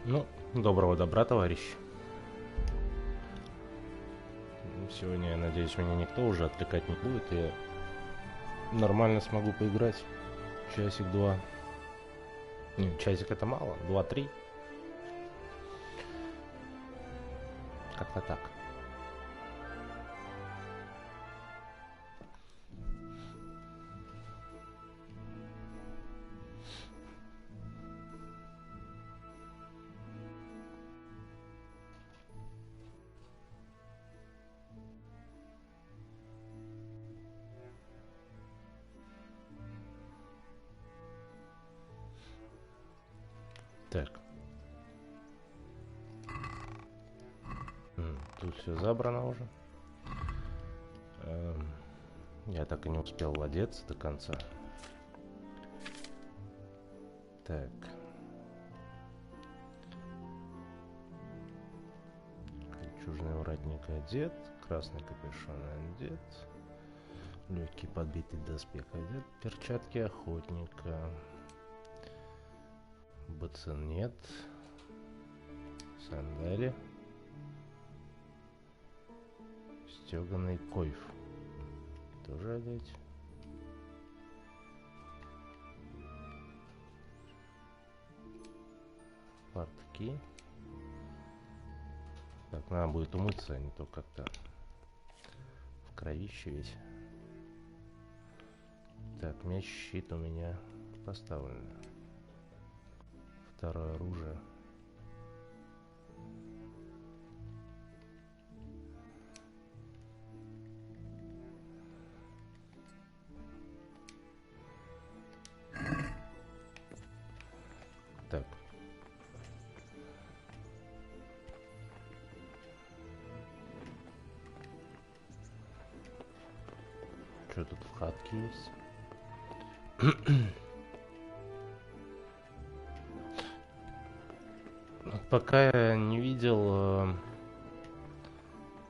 Ну, доброго добра, товарищ. Сегодня, я надеюсь, меня никто уже отвлекать не будет, и я нормально смогу поиграть. Часик-два. Не, часик это мало, 2-3. Как-то так. Так. Тут все забрано уже. Я так и не успел одеться до конца. Так. Чужный воротник одет, красный капюшон одет, легкий подбитый доспех одет, перчатки охотника, БЦ нет, сандали, стеганый койф тоже одеть. Портки. Так, надо будет умыться, а не то как-то в кровище весь. Так, меч, щит у меня поставлен. Второе оружие. Так. Что тут в хатке есть? Пока я не видел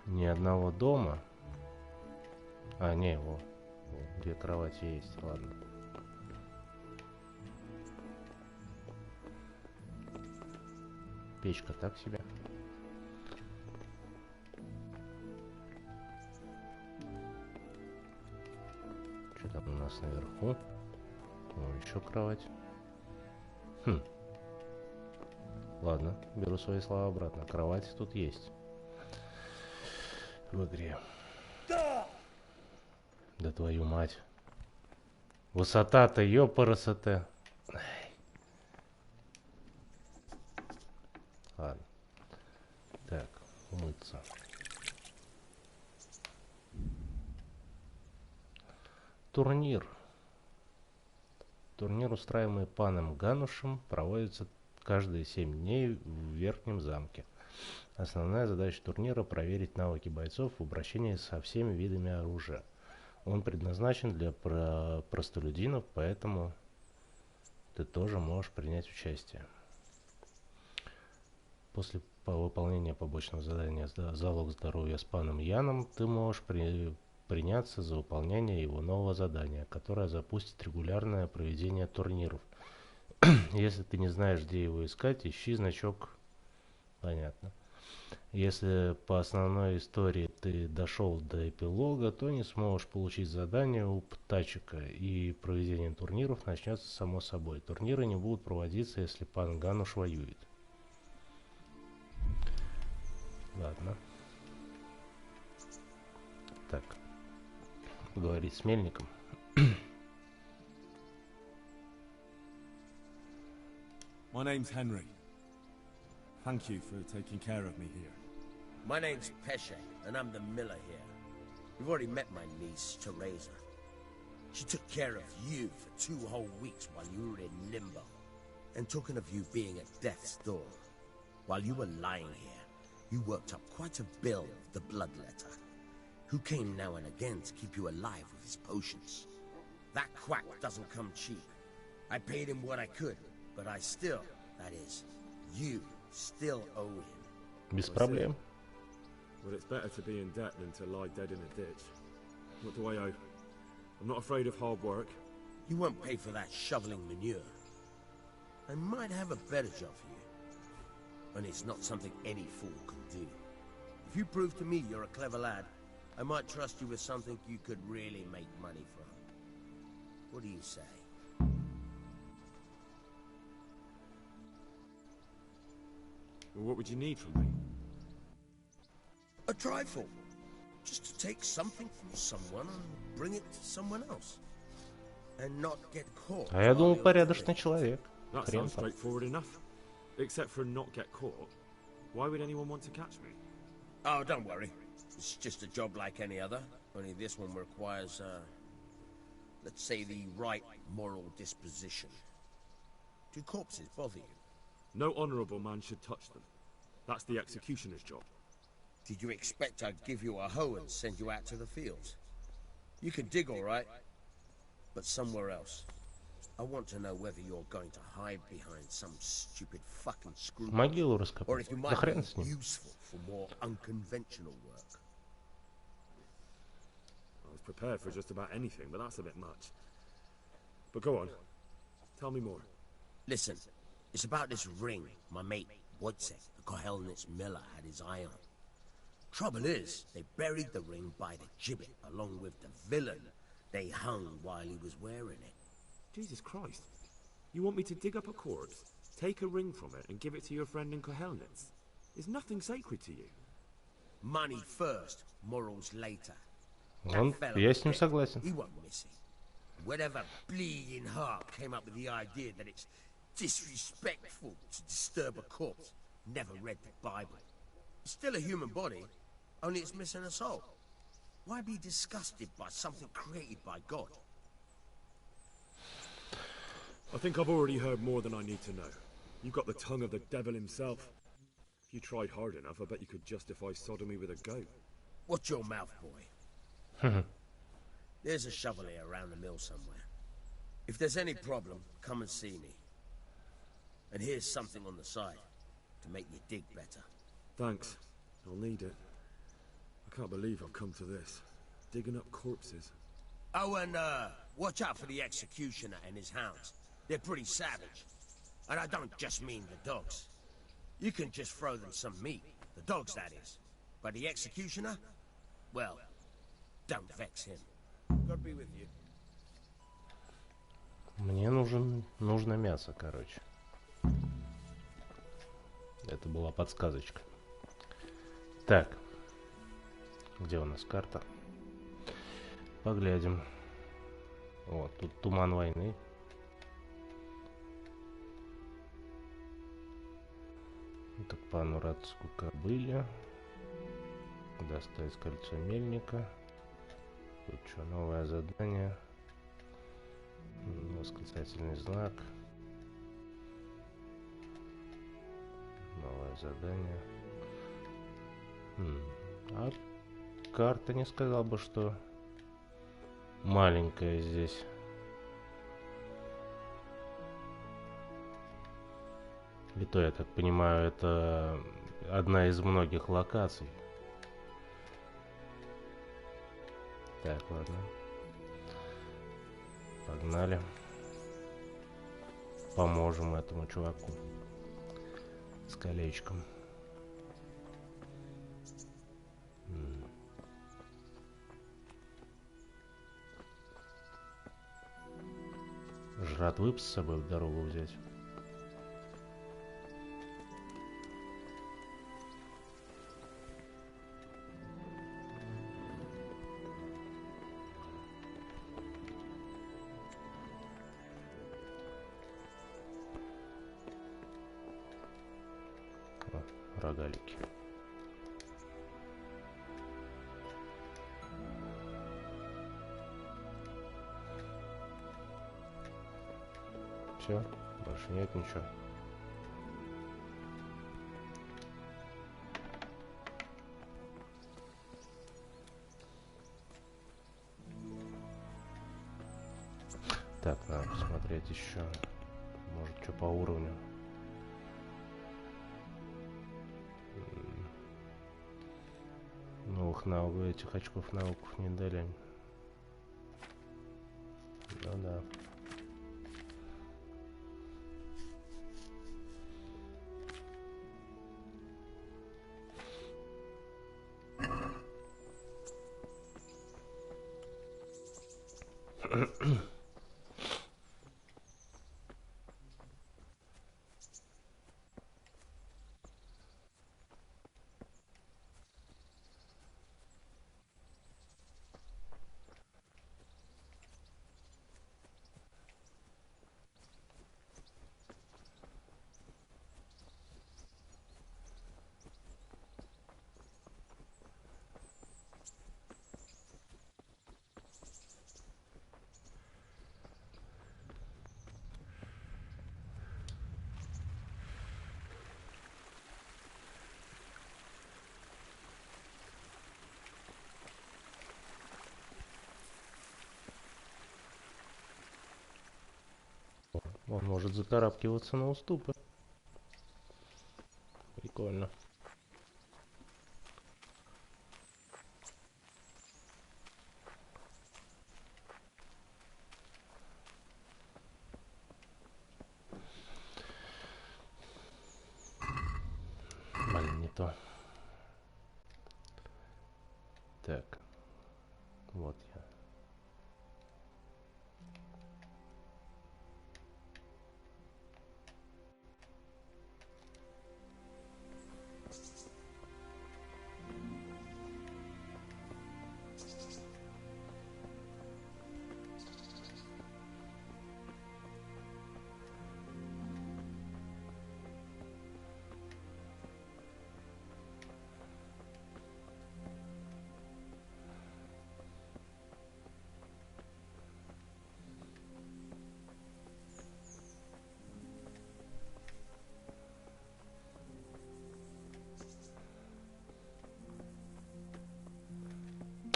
ни одного дома. А, не, вот, две кровати есть, ладно. Печка так себе. Что там у нас наверху? О, еще кровать. Ладно, беру свои слова обратно. Кровать тут есть. В игре. Да твою мать. Высота-то, ёпарасоте. Ладно. Так, умыться. Турнир. Турнир, устраиваемый паном Ганушем, проводится каждые 7 дней в Верхнем замке. Основная задача турнира — проверить навыки бойцов в обращении со всеми видами оружия. Он предназначен для простолюдинов, поэтому ты тоже можешь принять участие. После выполнения побочного задания «Залог здоровья» с паном Яном ты можешь приняться за выполнение его нового задания, которое запустит регулярное проведение турниров. Если ты не знаешь, где его искать, ищи значок. Понятно. Если по основной истории ты дошел до эпилога, то не сможешь получить задание у птачика, и проведение турниров начнется само собой. Турниры не будут проводиться, если пан Гануш воюет. Ладно. Так. Поговорить с мельником. My name's Henry. Thank you for taking care of me here. My name's Pesce, and I'm the miller here. You've already met my niece, Teresa. She took care of you for 2 whole weeks while you were in limbo. And talking of you being at death's door, while you were lying here, you worked up quite a bill of the bloodletter, who came now and again to keep you alive with his potions. That quack doesn't come cheap. I paid him what I could, but I still, that is, you still owe him. Без проблем. Well, it's better to be in debt than to lie dead in a ditch. What do I owe? I'm not afraid of hard work. You won't pay for that shoveling manure. I might have a better job for you. and it's not something any fool can do. If you prove to me you're a clever lad, I might trust you with something you could really make money from. What do you say? Well, what would you need from me? A trifle. Just to take something from someone and bring it to someone else. And not get caught. А я думал, порядочный человек. That Хрен sounds там. straightforward enough. Except for not get caught. Why would anyone want to catch me? Oh, don't worry. It's just a job like any other. Only this one requires, let's say the right moral disposition. Do corpses bother you? No honourable man should touch them. That's the executioner's job. Did you expect I'd give you a hoe and send you out to the fields? You can dig all right, but somewhere else. I want to know whether you're going to hide behind some stupid fucking screw, Могилу or раскопать. if you Да might хрен с be ним. useful for more unconventional work. I was prepared for just about anything, but that's a bit much. But go on. Tell me more. Listen, it's about this ring my mate Wojciech, the Kohelnitz miller, had his eye on. Trouble is, they buried the ring by the gibbet along with the villain they hung while he was wearing it. Jesus Christ. You want me to dig up a corpse, take a ring from it, and give it to your friend in Kohelnitz? Is nothing sacred to you? Money first, morals later. Он, я с ним согласен. He won't miss it. Whatever bleeding heart came up with the idea that it's disrespectful to disturb a corpse never read the Bible. It's still a human body, only it's missing a soul. Why be disgusted by something created by God? I think I've already heard more than I need to know. You've got the tongue of the devil himself. If you tried hard enough, I bet you could justify sodomy with a goat. Watch your mouth, boy. There's a shovel here around the mill somewhere. If there's any problem, come and see me. And here's something on the side to make you dig better. Thanks. I'll need it. I can't believe I've come to this. Digging up corpses. Oh, and watch out for the executioner and his hounds. They're pretty savage. And I don't just mean the dogs. You can just throw them some meat. The dogs, that is. But the executioner? Well, don't vex him. God be with you. Мне нужно мясо, короче. Это была подсказочка. Так. Где у нас карта? Поглядим. Вот, тут туман войны. Так, по Анурадску кобыле. Достать кольцо мельника. Тут что, новое задание. Восклицательный знак. Новое задание. А карта не сказал бы, что маленькая здесь. И то, я так понимаю, это одна из многих локаций. Так, ладно. Погнали. Поможем этому чуваку с колечком. Жратвы с собой в дорогу взять. Рогалики. Все, больше нет ничего. Так, надо посмотреть еще. Может, что по уровню. Новых навыков, этих очков навыков не дали. Ну да. Он может закарабкиваться на уступы. Прикольно. Блин, не то. Так. Вот я.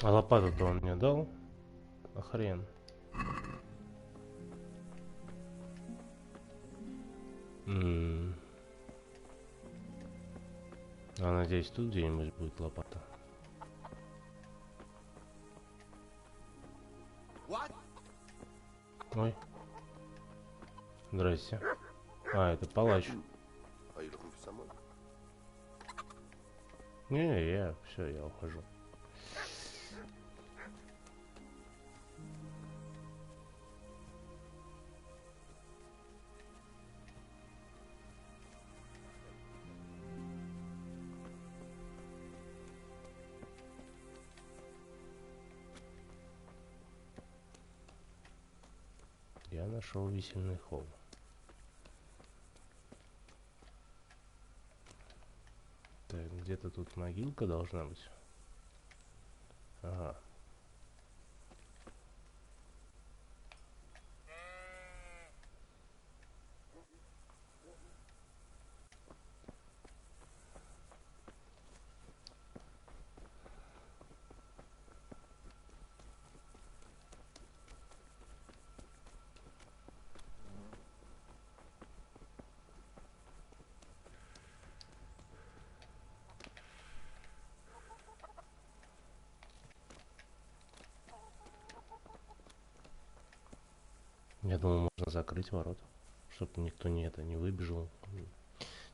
А лопату-то он мне дал? А хрен. А надеюсь, тут где-нибудь будет лопата. Ой. Здрасте. А, это палач. Не, я все, я ухожу. Я нашел висельный холм. Так, где-то тут могилка должна быть. Ага. Я думал, можно закрыть ворота, чтобы никто не выбежал,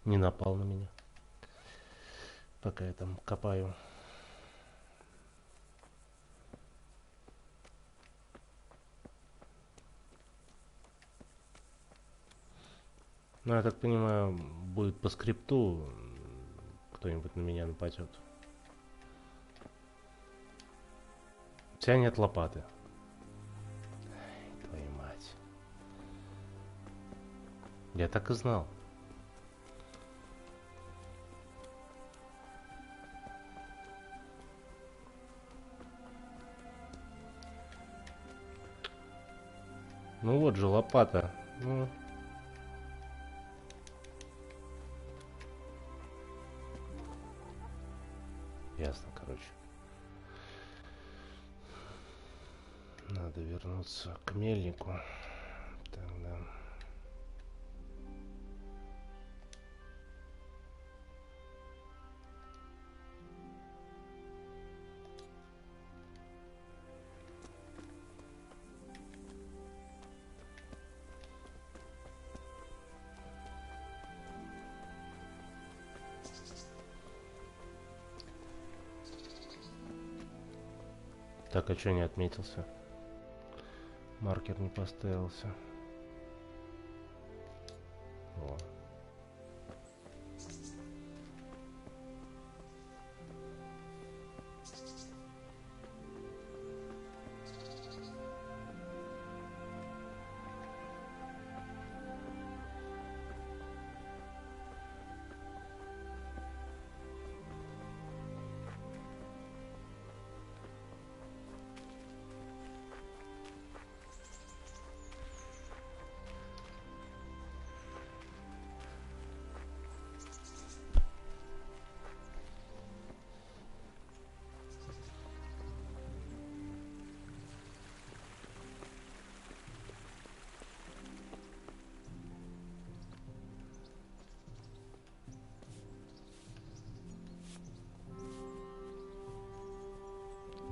не напал на меня, пока я там копаю. Ну, я так понимаю, будет по скрипту, кто-нибудь на меня нападет. У тебя нет лопаты. Ай, твою мать. Я так и знал. Ну вот же лопата. Ну. Ясно, короче. Надо вернуться к мельнику. Тогда. Так, а что не отметился? Маркер не поставился. О.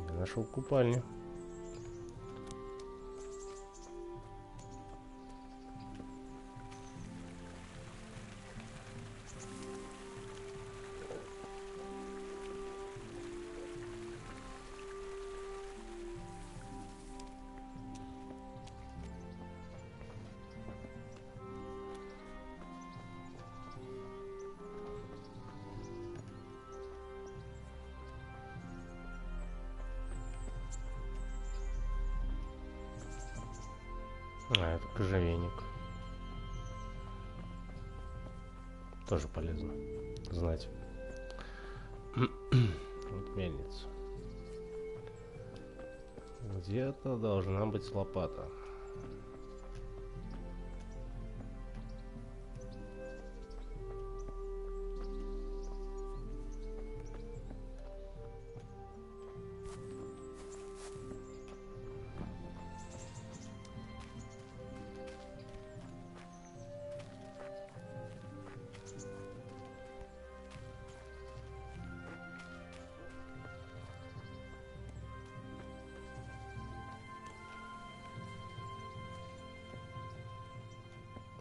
Я нашел купальню. А, это кожевенник. Тоже полезно знать. Вот мельница. Где-то должна быть лопата.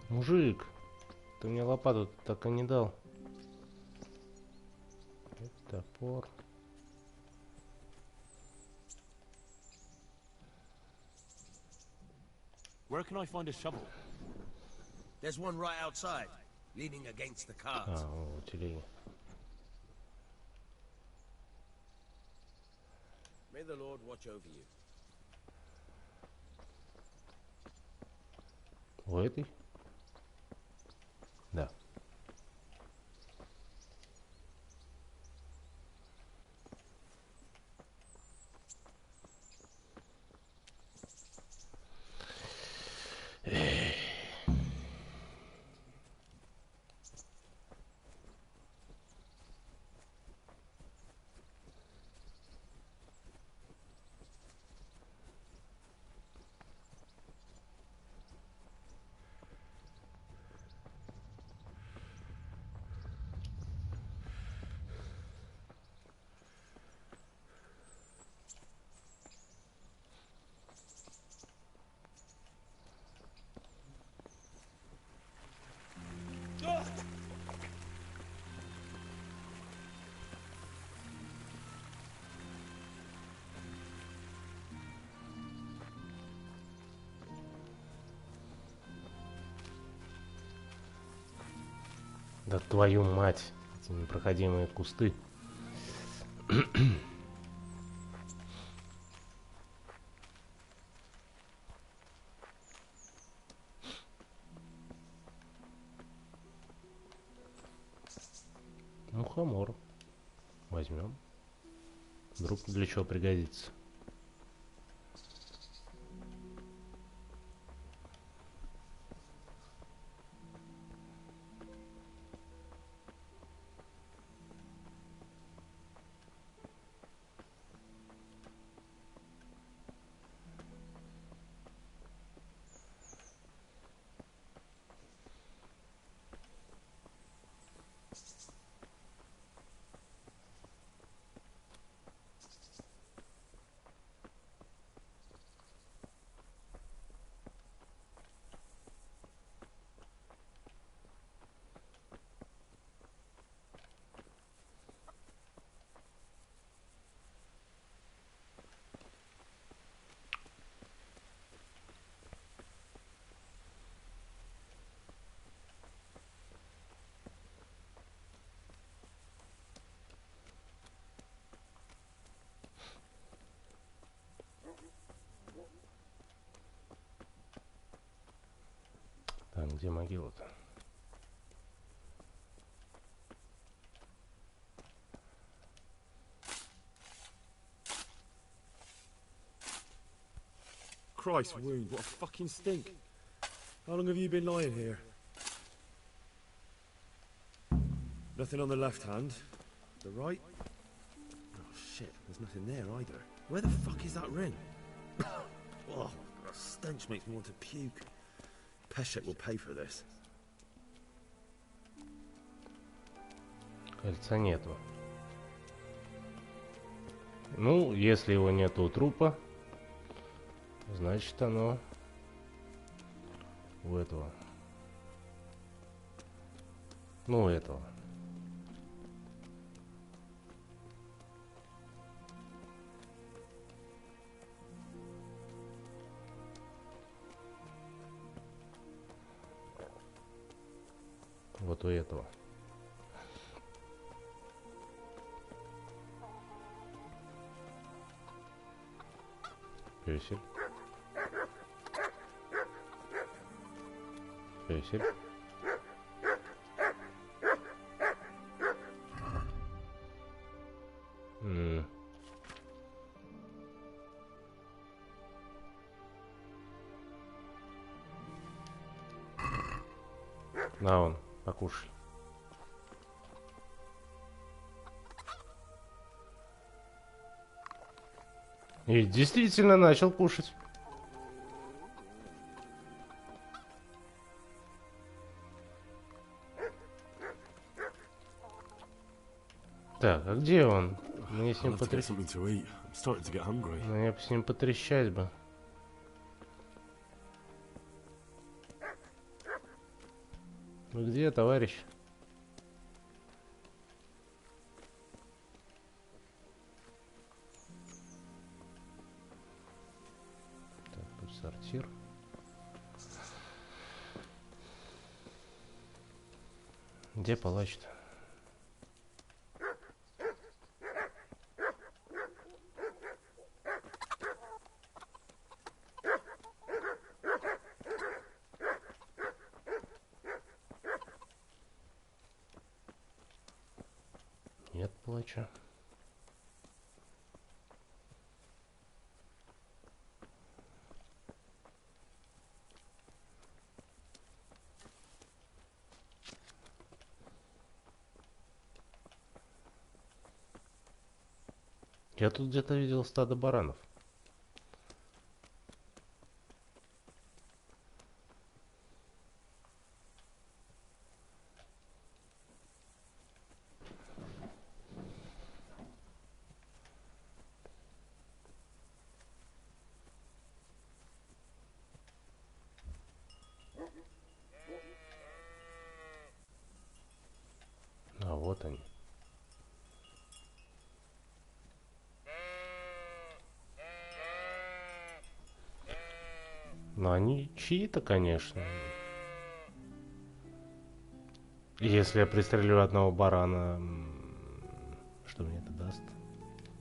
Мужик, ты мне лопату так и не дал. Это топор. Where can I find a shovel? There's one right outside, leaning against the cart. А, у телеги. May the Lord watch over you. У этой? Да. Да твою мать, эти непроходимые кусты. Мухомор. Возьмем. Вдруг для чего пригодится. Блин, где могила-то? Christ wound, what a fucking stink. How long have you been lying here? Nothing on the left hand. The right? Oh shit, there's nothing there either. Where the fuck is that ring? Oh, the stench makes me want to puke. Peshek will pay for this. Кольца нету. Ну, если его нету у трупа, значит оно у этого. Ну, у этого. Вот у этого. Пёсель. Пёсель. На, вон, покушай. И действительно начал кушать. Так, а где он? Мне с ним потрещать. Мне с ним потрещать бы. Ну где, товарищ? Так, тут сортир. Где палач-то? Нет плача. Я тут где-то видел стадо баранов. А вот они. Но они чьи-то, конечно. Если я пристрелю одного барана, что мне это даст?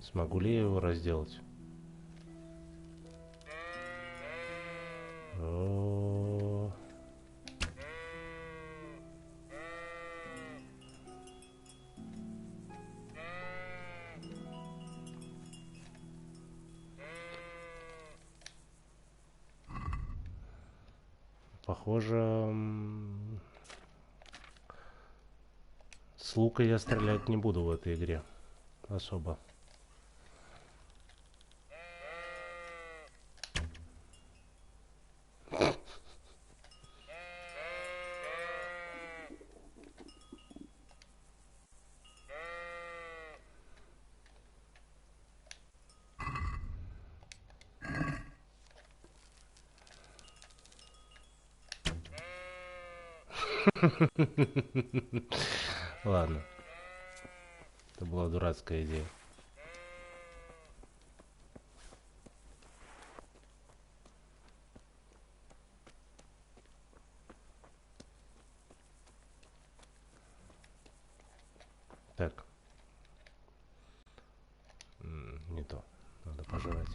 Смогу ли я его разделать? О. Похоже, с лука я стрелять не буду в этой игре особо. Ладно. Это была дурацкая идея. Так. Не то. Надо пожрать.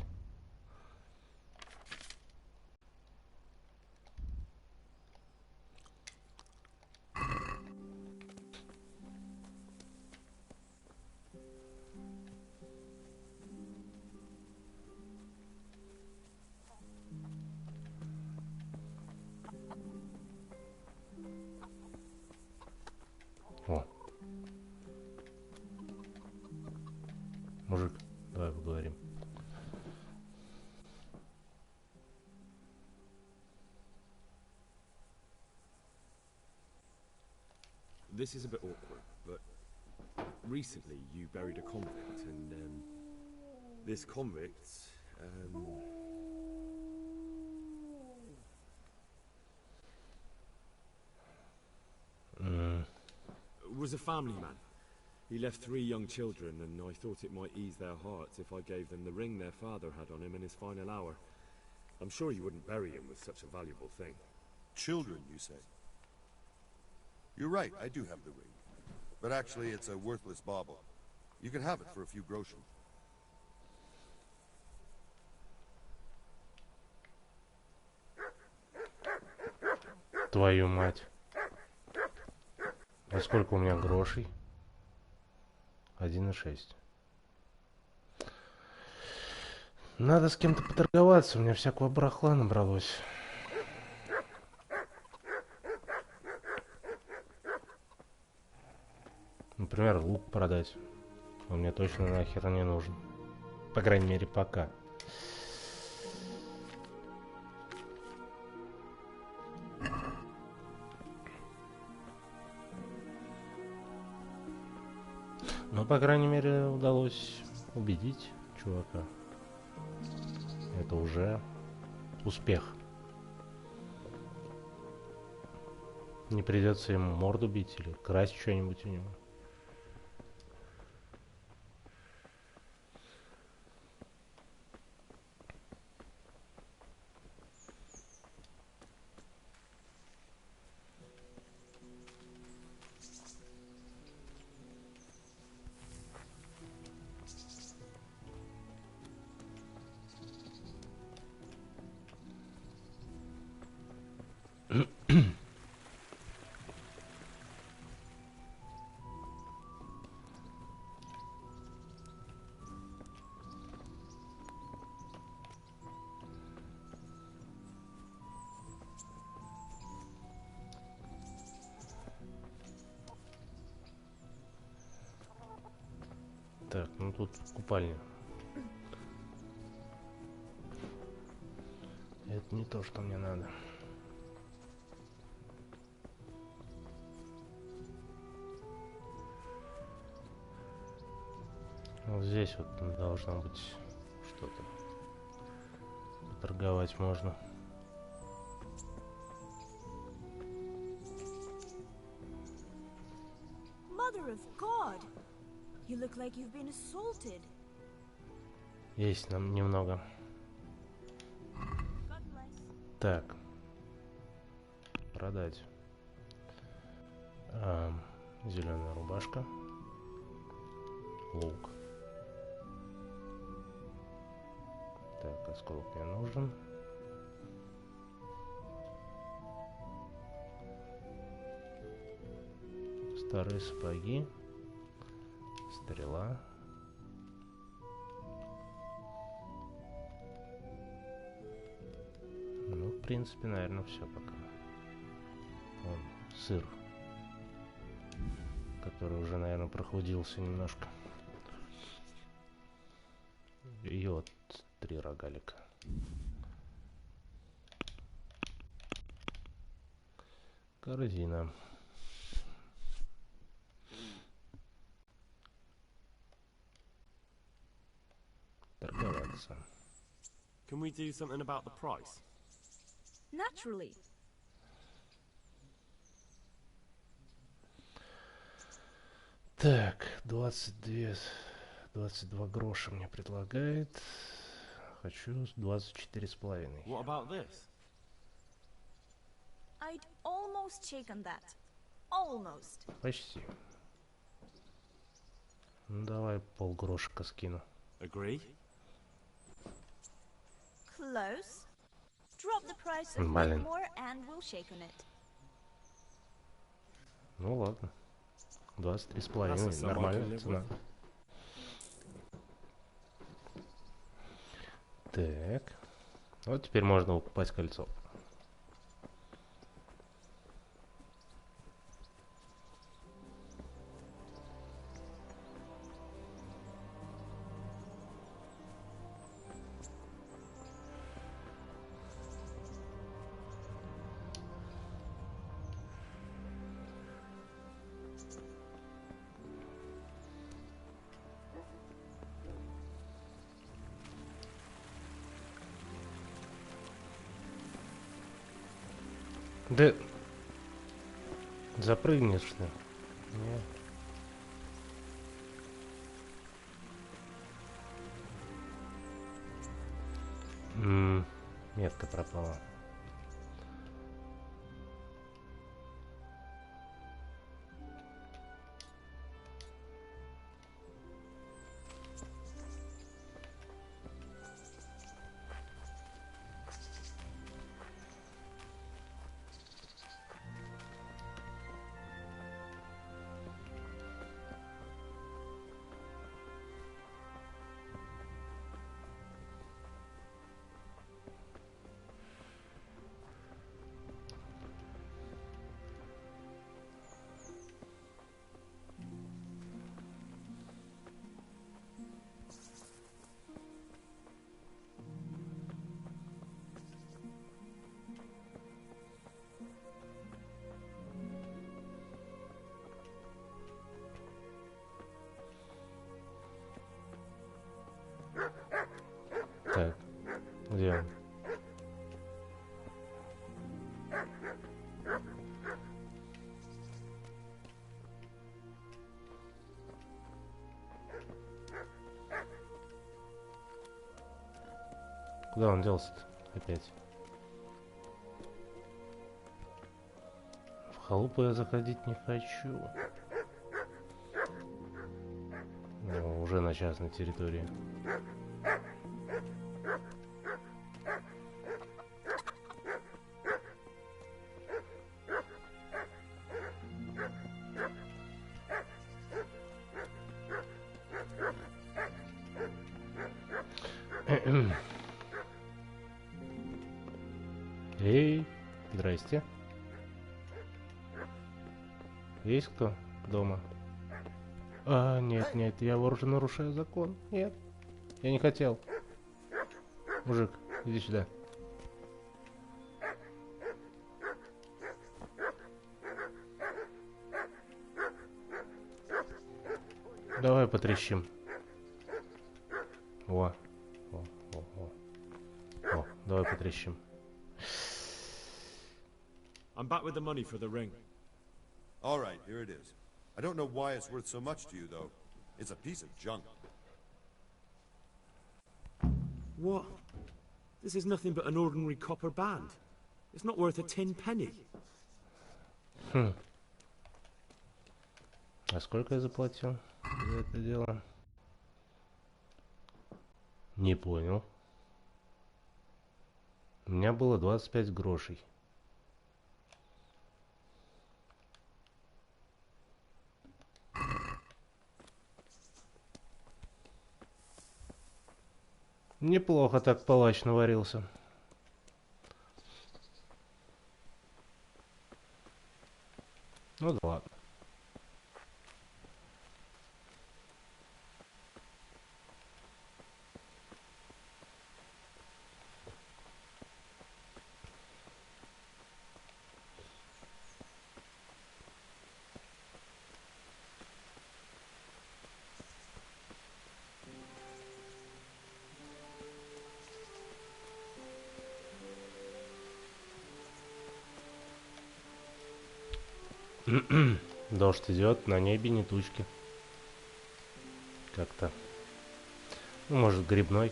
this is a bit awkward, but recently you buried a convict, and this convict, was a family man. He left 3 young children, and I thought it might ease their hearts if I gave them the ring their father had on him in his final hour. I'm sure you wouldn't bury him with such a valuable thing. Children, you say? You're right, I do have the ring. But actually, it's a worthless bauble. You can have it for a few groschen. Твою мать. А сколько у меня грошей? 1,6. Надо с кем-то поторговаться, у меня всякого барахла набралось. Например, лук продать. Он мне точно нахер не нужен. По крайней мере, пока. Но, по крайней мере, удалось убедить чувака. Это уже успех. Не придется ему морду бить или красть что-нибудь у него. Так, ну тут купальня. Это не то, что мне надо. Вот здесь вот должно быть что-то. Торговать можно. Mother of God! You look like you've been assaulted. Есть нам немного. Так. Продать. Зеленая рубашка. Лук. Так, осколок мне нужен. Старые сапоги. Стрела. Ну, в принципе, наверное, все пока. Вон, сыр, который уже, наверное, прохудился немножко. И вот 3 рогалика. Корзина. Торговаться. Can we do something about the price? Naturally. Так, 22 гроша мне предлагает. Хочу 24,5. What about this? I'd almost taken that. Almost. Почти. Ну, давай полгрошика скину. Agree? Close. Drop the price a bit Блин. more and we'll shake on it. Ну ладно. 23,5. That's Нормальная a цена. Так. Вот теперь можно укупать кольцо. Да запрыгнешь ли? Не. Метка пропала. Так, где он? Куда он делся-то опять? В халупу я заходить не хочу. О, уже на частной территории. Эй, здрасте. Есть кто дома? А, нет, нет, я уже нарушаю закон. Нет, я не хотел. Мужик, иди сюда. Давай потрещим. О, давай потрещим. I'm back with the money for the ring. All right, here it is. I don't know why it's worth so much to you, though. It's a piece of junk. What? This is nothing but an ordinary copper band. It's not worth a 10 penny. А сколько я заплатил за это дело? Не понял. У меня было 25 грошей. Неплохо так палач наварился. Ну да ладно. Дождь идет, на небе не тучки. Как-то. Ну, может, грибной.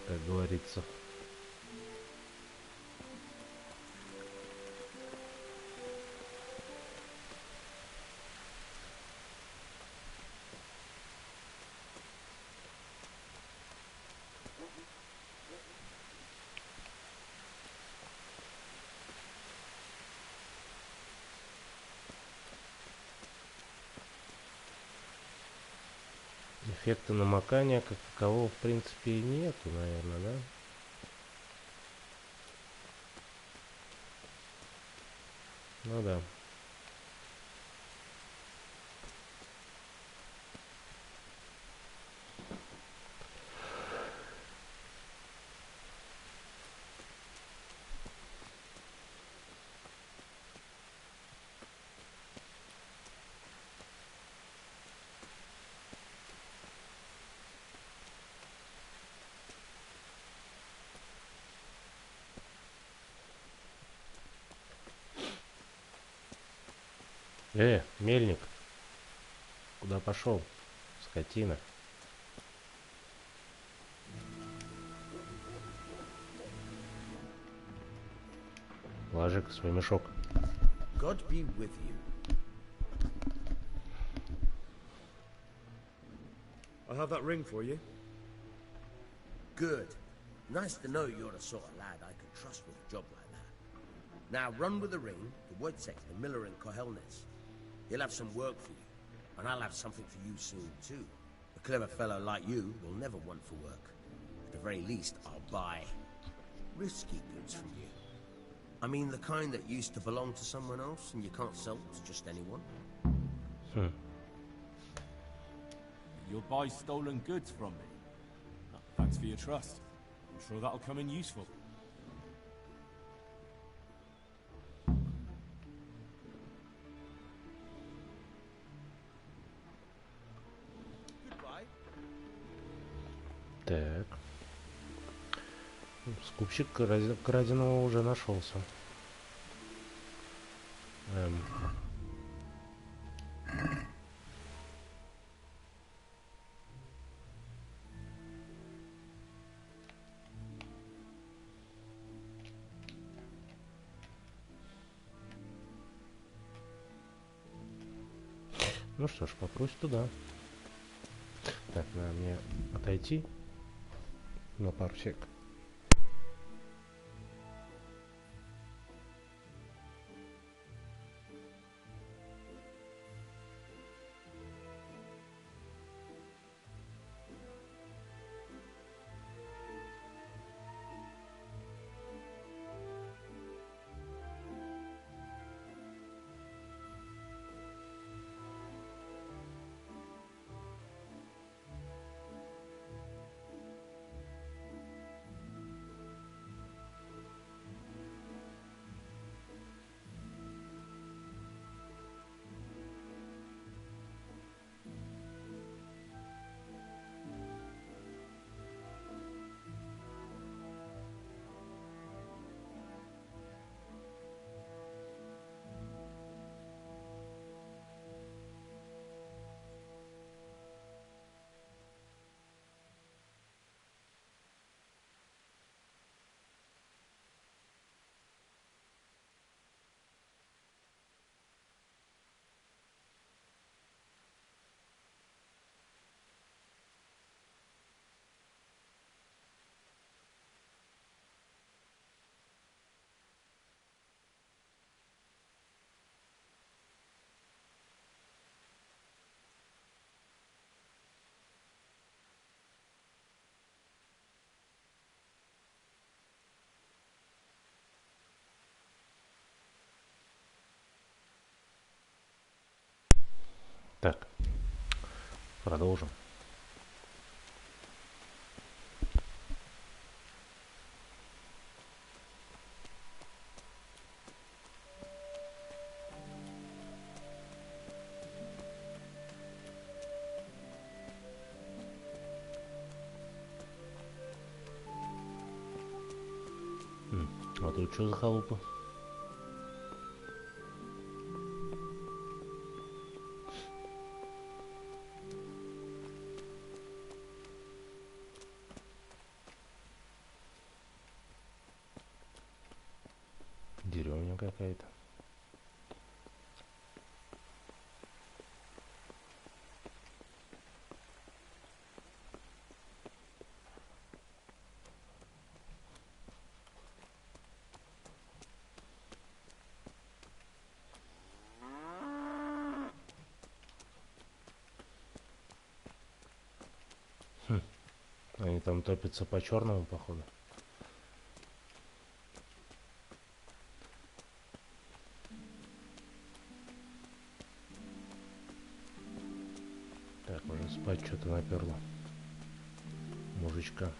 Как говорится. Эффекта намокания как такового в принципе и нету, наверное, да? Ну да. Мельник. Куда пошел? Скотина. Ложи-ка свой мешок. God be with you. I have that ring for you. Good. Nice to know you're the sort of lad I can trust with a job like that. Now run with the ring to Wojtek, the miller in Kohelnitz. He'll have some work for you, and I'll have something for you soon too. A clever fellow like you will never want for work. At the very least, I'll buy risky goods from you. I mean the kind that used to belong to someone else and you can't sell to just anyone. You'll buy stolen goods from me. Thanks for your trust. I'm sure that'll come in useful. Goodbye. Так. Скупщик краденого уже нашелся. Ну что ж, попрусь туда. Так, надо мне отойти на пару сек. Так, продолжим. А тут что за халупа? Деревня какая-то. Они там топятся по черному, походу. Так, уже спать что-то наперло. Мужичка.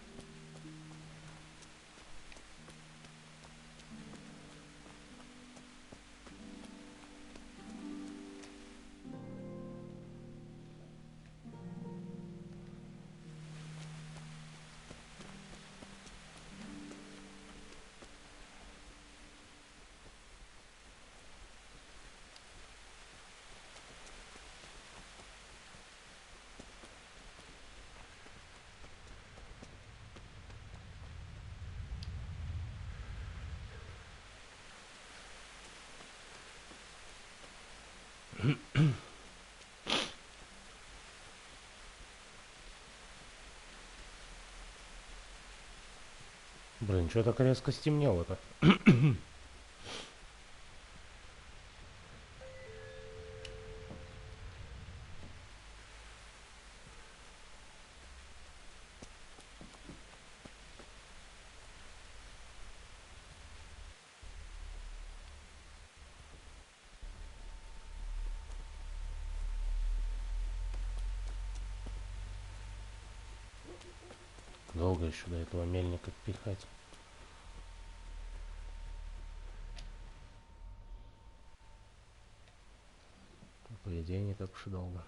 Блин, что так резко стемнело-то? Долго еще до этого мельника пихать. По идее, не так уж и долго.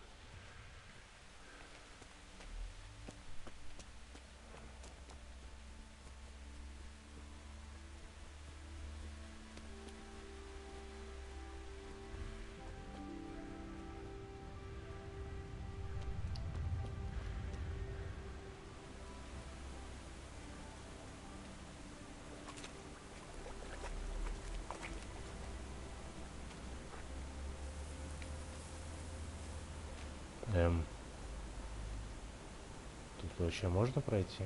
Тут вообще можно пройти?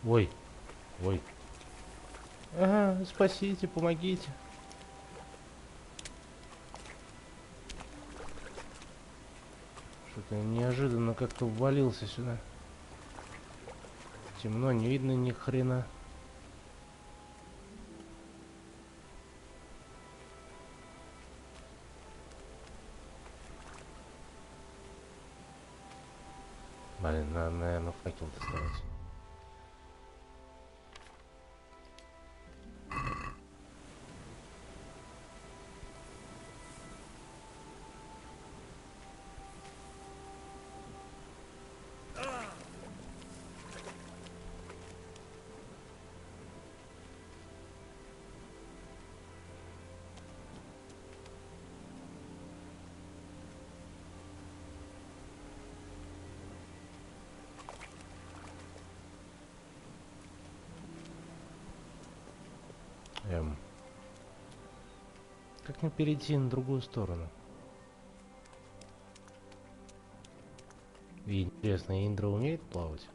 Ой, ой. Ага, спасите, помогите. Что-то неожиданно как-то ввалился сюда. Темно, не видно ни хрена. Блин, надо, наверное, факел доставать. Как мне перейти на другую сторону? И интересно, Индра умеет плавать?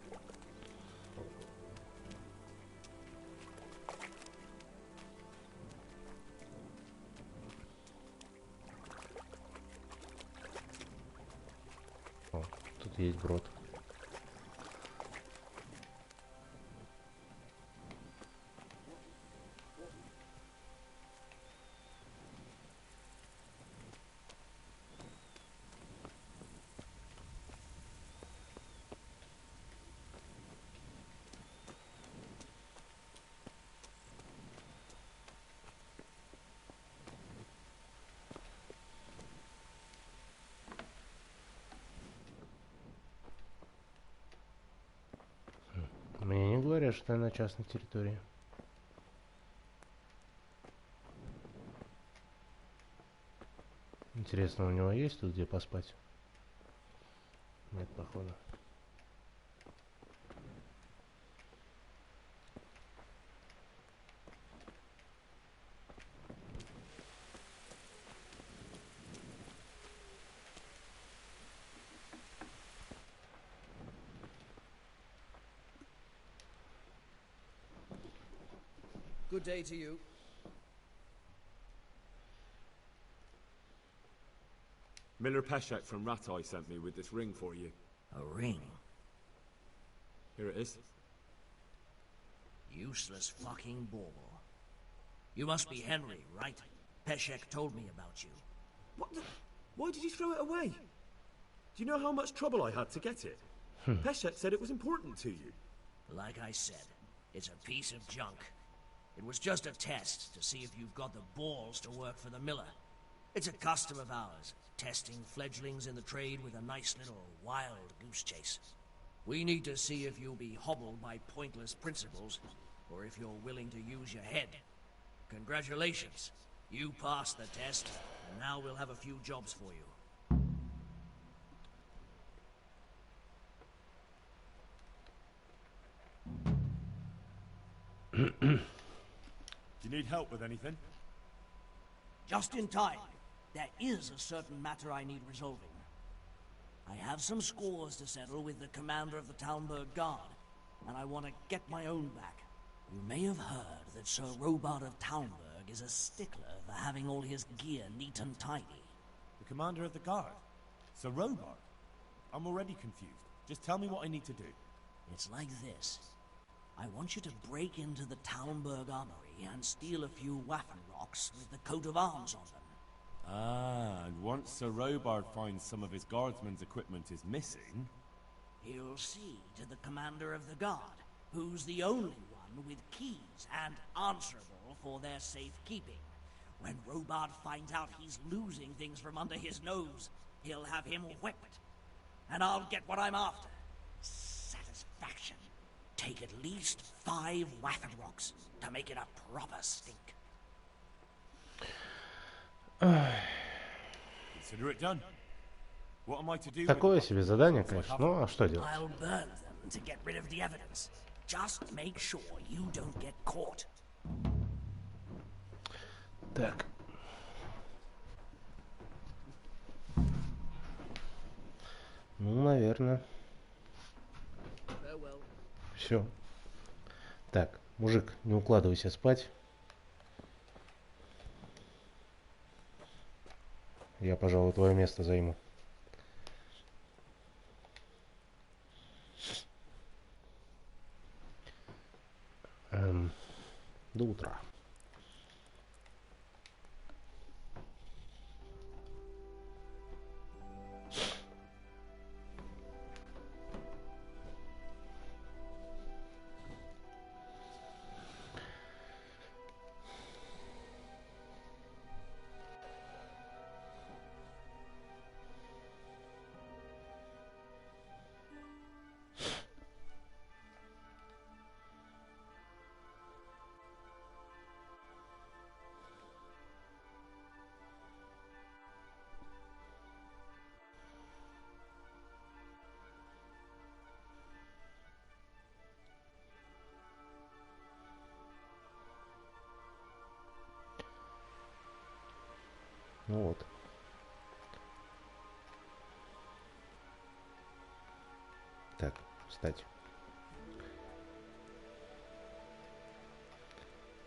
О, тут есть брод. Мне не говорят, что я на частной территории. Интересно, у него есть тут где поспать? Нет, походу. Good day to you. Miller Peshek from Ratai sent me with this ring for you. A ring? Here it is. Useless fucking bauble. You must be Henry, right? Peshek told me about you. What the... Why did you throw it away? Do you know how much trouble I had to get it? Peshek said it was important to you. Like I said, it's a piece of junk. It was just a test to see if you've got the balls to work for the miller. It's a custom of ours, testing fledglings in the trade with a nice little wild goose chase. We need to see if you'll be hobbled by pointless principles, or if you're willing to use your head. Congratulations. You passed the test, and now we'll have a few jobs for you. Do you need help with anything? Just in time. there is a certain matter I need resolving. I have some scores to settle with the commander of the Talmberg Guard, and I want to get my own back. You may have heard that Sir Robard of Talmberg is a stickler for having all his gear neat and tidy. The commander of the guard? Sir Robard? I'm already confused. Just tell me what I need to do. It's like this. I want you to break into the Talmberg armory and steal a few Waffen rocks with the coat of arms on them. Ah, and once Sir Robard finds some of his guardsmen's equipment is missing... He'll see to the commander of the guard, who's the only one with keys and answerable for their safekeeping. When Robard finds out he's losing things from under his nose, he'll have him whipped. And I'll get what I'm after. Satisfaction. Take at least 5 Waffen rocks to make it a proper stink. Consider it done. What am I to do? Такое себе задание, конечно. Ну, а что делать? I'll burn them to get rid of the evidence. Just make sure you don't get caught. Так. Ну, наверное. Все. Так, мужик, не укладывайся спать. Я, пожалуй, твое место займу. До утра. Ну вот. Так, встать.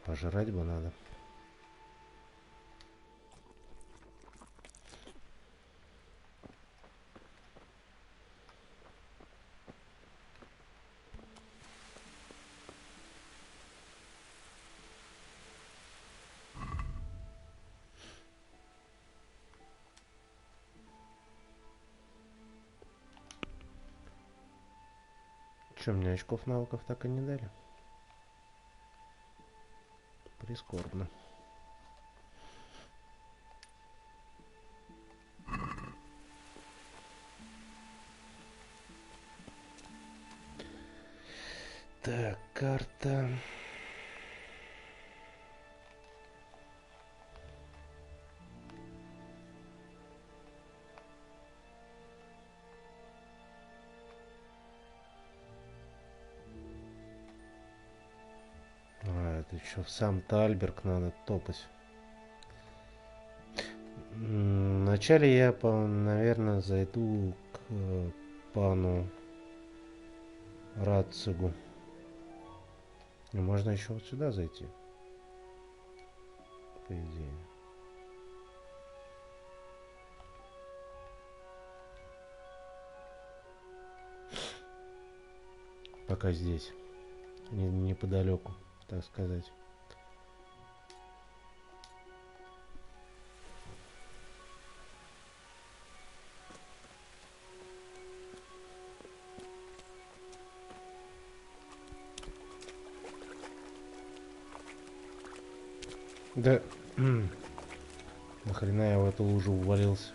Пожрать бы надо. Че, мне очков навыков так и не дали? Прискорбно. Так, карта. Это еще в сам Тальберг надо топать. Вначале я, наверное, зайду к пану Радцигу. Можно еще вот сюда зайти. По идее. Пока здесь. Неподалеку, так сказать. Да, нахрена я в эту лужу увалился?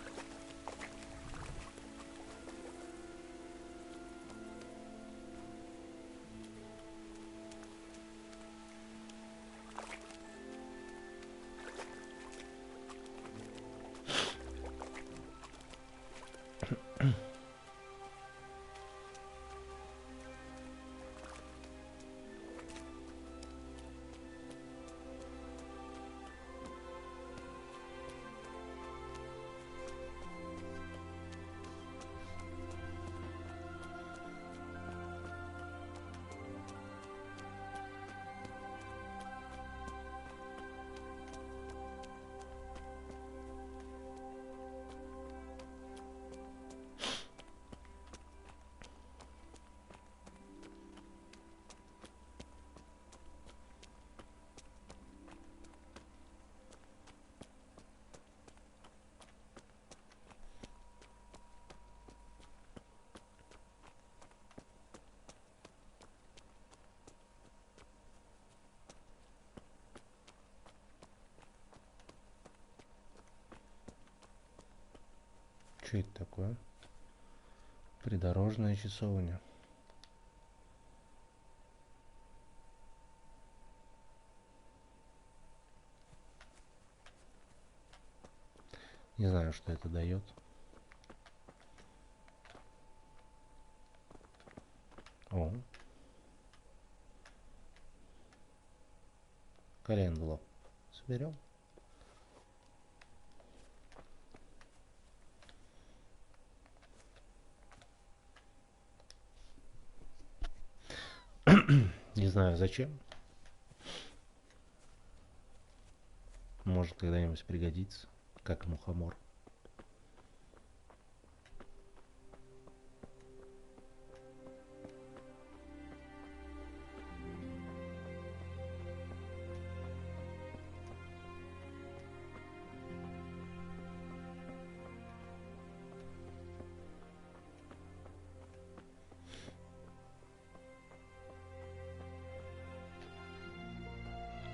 Что это такое? Придорожная часовня. Не знаю, что это дает. О. Календулу. Соберем. Не знаю зачем. Может когда-нибудь пригодится, как мухомор.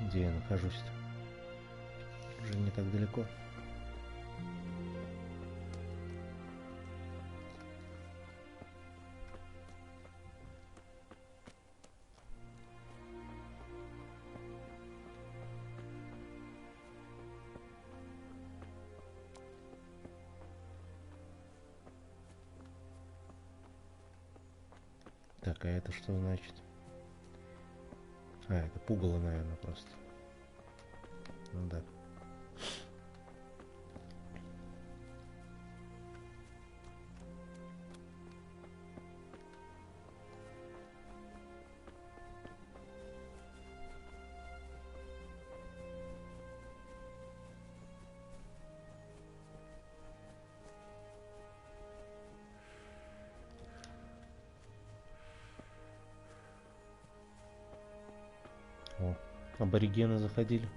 Где я нахожусь-то? Уже не так далеко. Так, а это что значит? А, это пугало, наверное, просто. Ну да. О, аборигены заходили.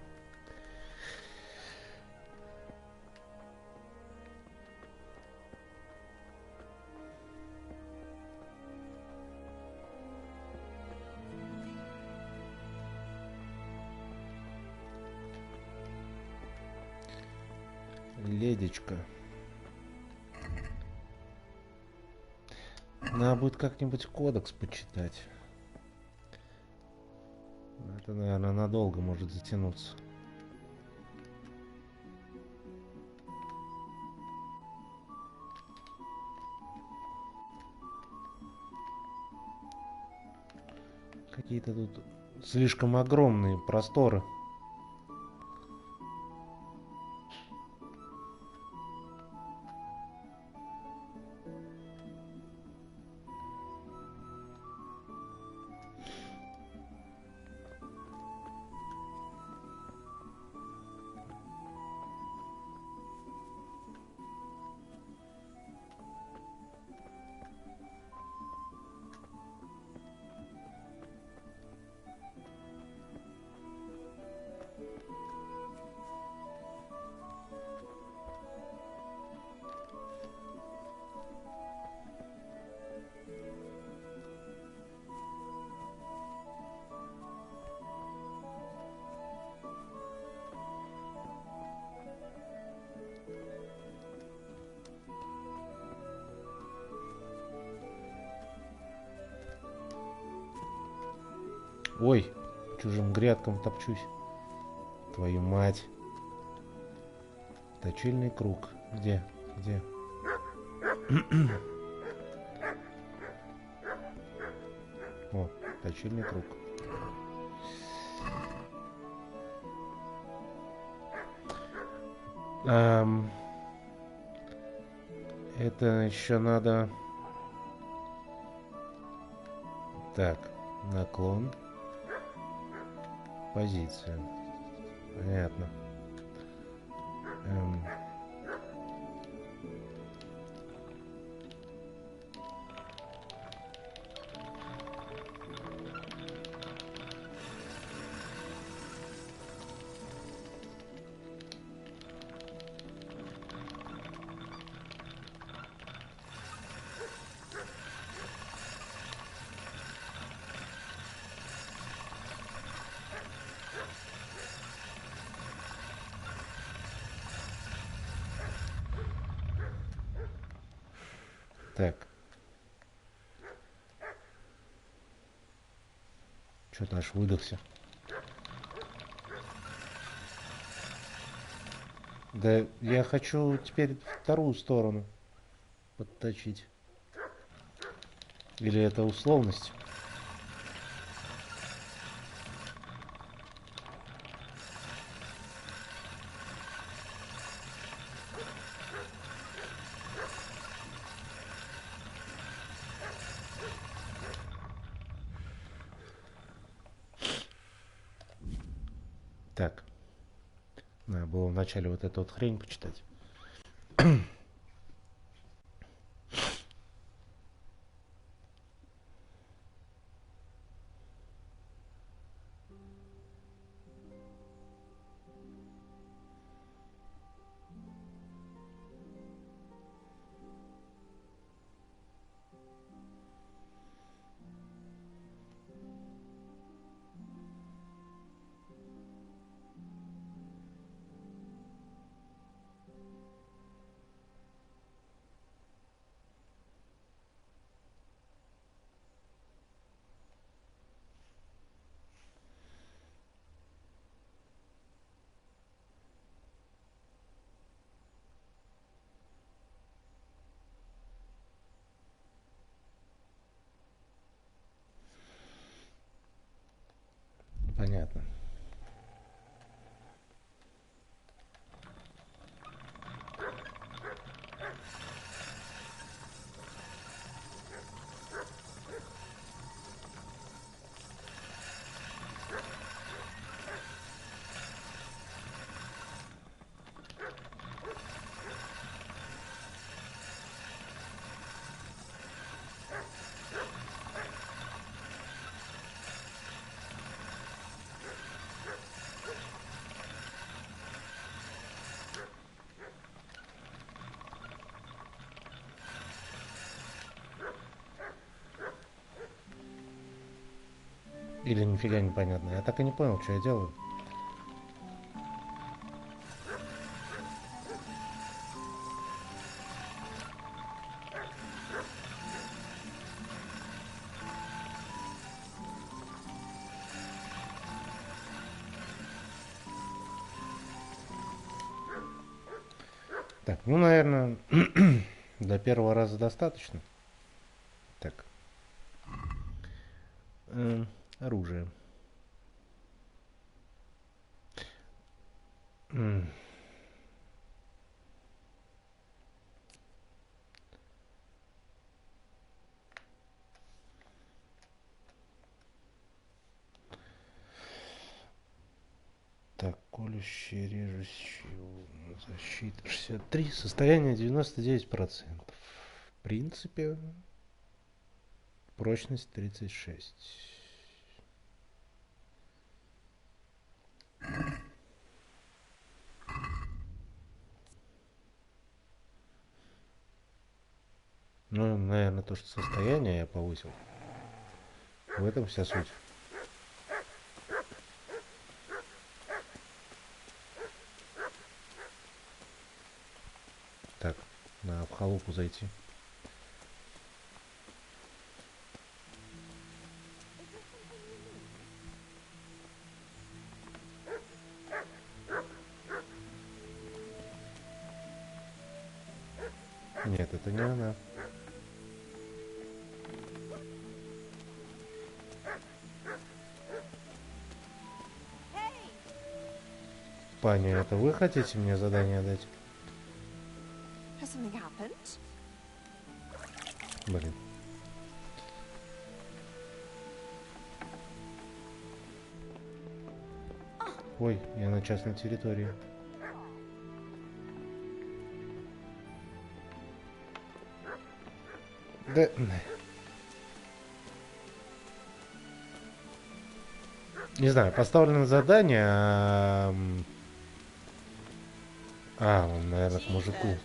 Ледечка. Надо будет как-нибудь кодекс почитать. Это, наверное, надолго может затянуться. Какие-то тут слишком огромные просторы. Ой, чужим грядкам топчусь. Твою мать. Точильный круг. Где? Где? О, точильный круг. Это еще надо... Так, наклон. Позиция. Понятно. Так. Что-то аж выдохся. Да я хочу теперь вторую сторону подточить. Или это условность? Так. Надо было вначале вот эту вот хрень почитать. Понятно. Или нифига непонятно. Я так и не понял, что я делаю. Так, ну, наверное, для первого раза достаточно. Так. Оружие. Так, колющие, режущие, защита 63, состояние 99%. В принципе, прочность 36. Ну, наверное, то, что состояние я повысил. В этом вся суть. Так, надо в халупу зайти. Нет, это не она. Паня, это вы хотите мне задание дать? Has something happened? Блин. Ой, я на частной территории. Да. Не знаю, поставлено задание. Он, наверное, к мужику.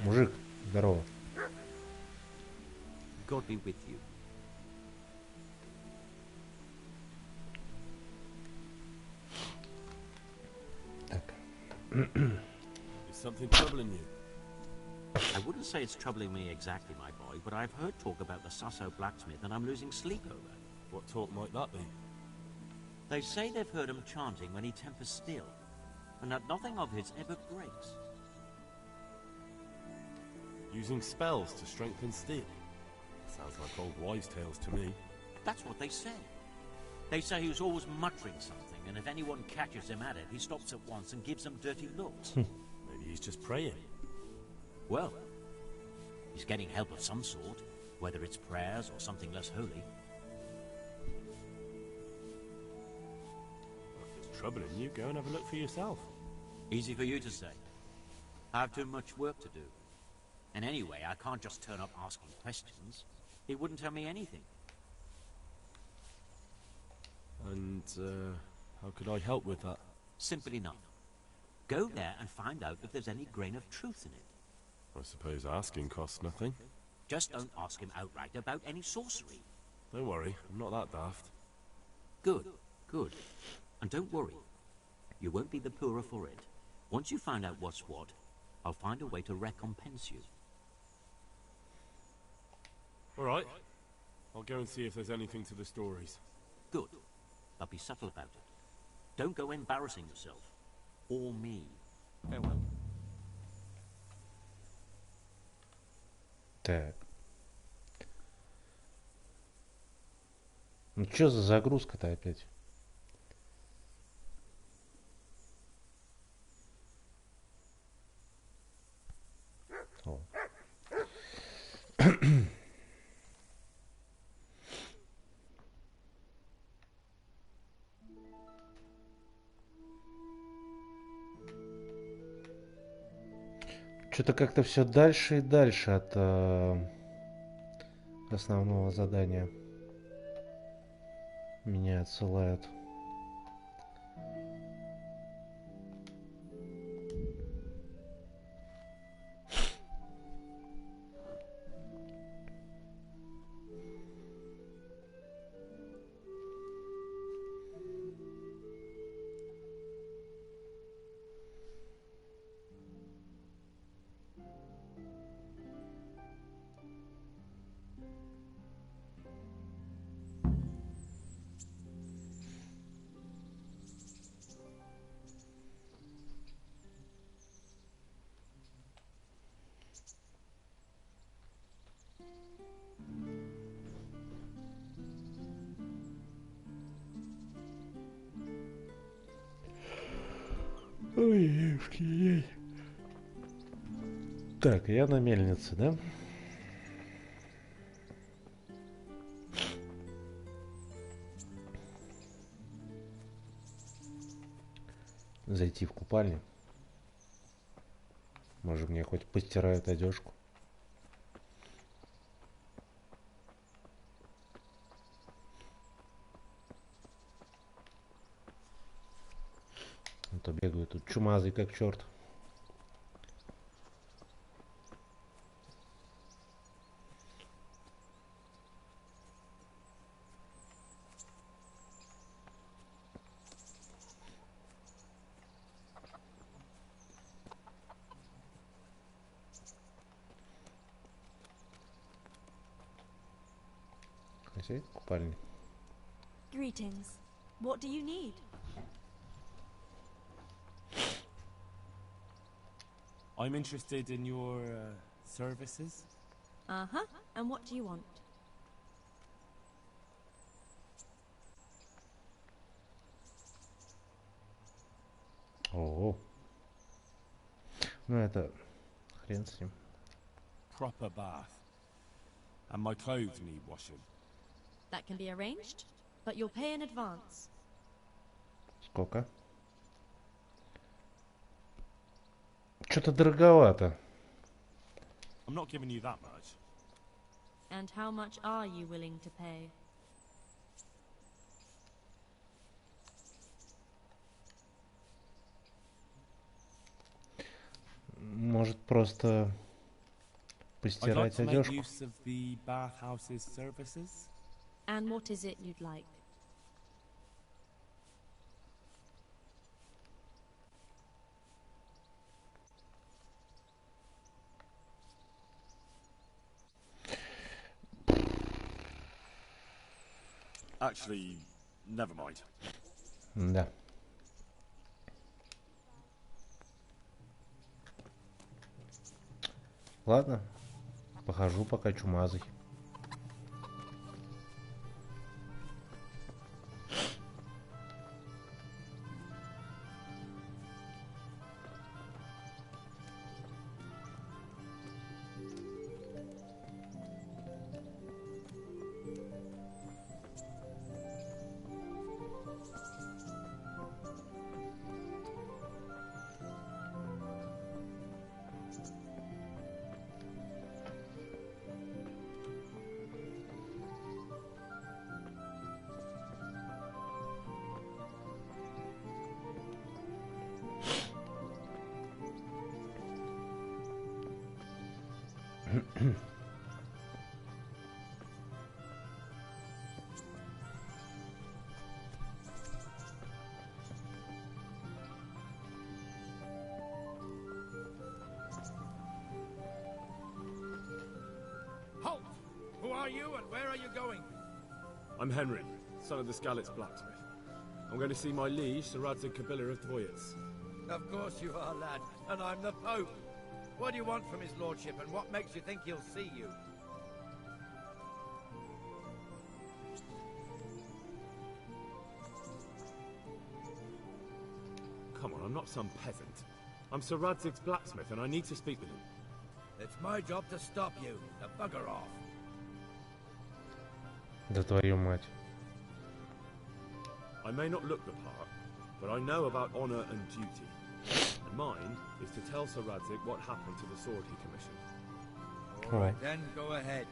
Мужик, здорово. God be with you. Так. Is something troubling you? I wouldn't say it's troubling me exactly, my boy, but I've heard talk about the Sasso blacksmith and I'm losing sleep over. What talk might that be? They say they've heard him chanting when he tempers steel, and that nothing of his ever breaks. Using spells to strengthen steel? Sounds like old wives' tales to me. That's what they say. They say he was always muttering something, and if anyone catches him at it, he stops at once and gives them dirty looks. Maybe he's just praying. Well, he's getting help of some sort, whether it's prayers or something less holy. If it's troubling you, go and have a look for yourself. Easy for you to say. I have too much work to do. And anyway, I can't just turn up asking questions. He wouldn't tell me anything. And, how could I help with that? Simple enough. Go there and find out if there's any grain of truth in it. I suppose asking costs nothing. Just don't ask him outright about any sorcery. Don't worry, I'm not that daft. Good, good. And don't worry. You won't be the poorer for it. Once you find out what's what, I'll find a way to recompense you. Alright. I'll go and see if there's anything to the stories. Good. But be subtle about it. Don't go embarrassing yourself. Or me. Farewell. Так. Ну что за загрузка-то опять? О. Что-то как-то все дальше и дальше от основного задания. Меня отсылают. Ой, так, я на мельнице, да? Зайти в купальню. Может, мне хоть постирают одежку. А то бегаю тут чумазый как черт. Хозяйка купальни. Greetings. What do you need? I'm interested in your services. Uh-huh. And what do you want? О, ну это хрен с ним. Proper bath. And my clothes need washing. That can be arranged, but you'll pay in advance. Сколько? Что-то дороговато. I'm not giving you that much. And how much are you willing to pay? Может, просто I'd like постирать to make одежку? use of the bathhouse's services. And what is it you'd like? Actually, never mind. Да. Ладно, похожу пока чумазый. Halt! Who are you and where are you going? I'm Henry, son of the Skalitz blacksmith. I'm going to see my liege, Sir Radzig Kabila of Dvoyets. Of course you are, lad. And I'm the Pope. What do you want from his lordship, and what makes you think he'll see you? Come on, I'm not some peasant. I'm Sir Radzig's blacksmith, and I need to speak with him. It's my job to stop you. Now bugger off. Да твою мать. I may not look the part, but I know about honor and duty. And mine is to tell Sir Radzig what happened to the sword he commissioned. All right, then go ahead.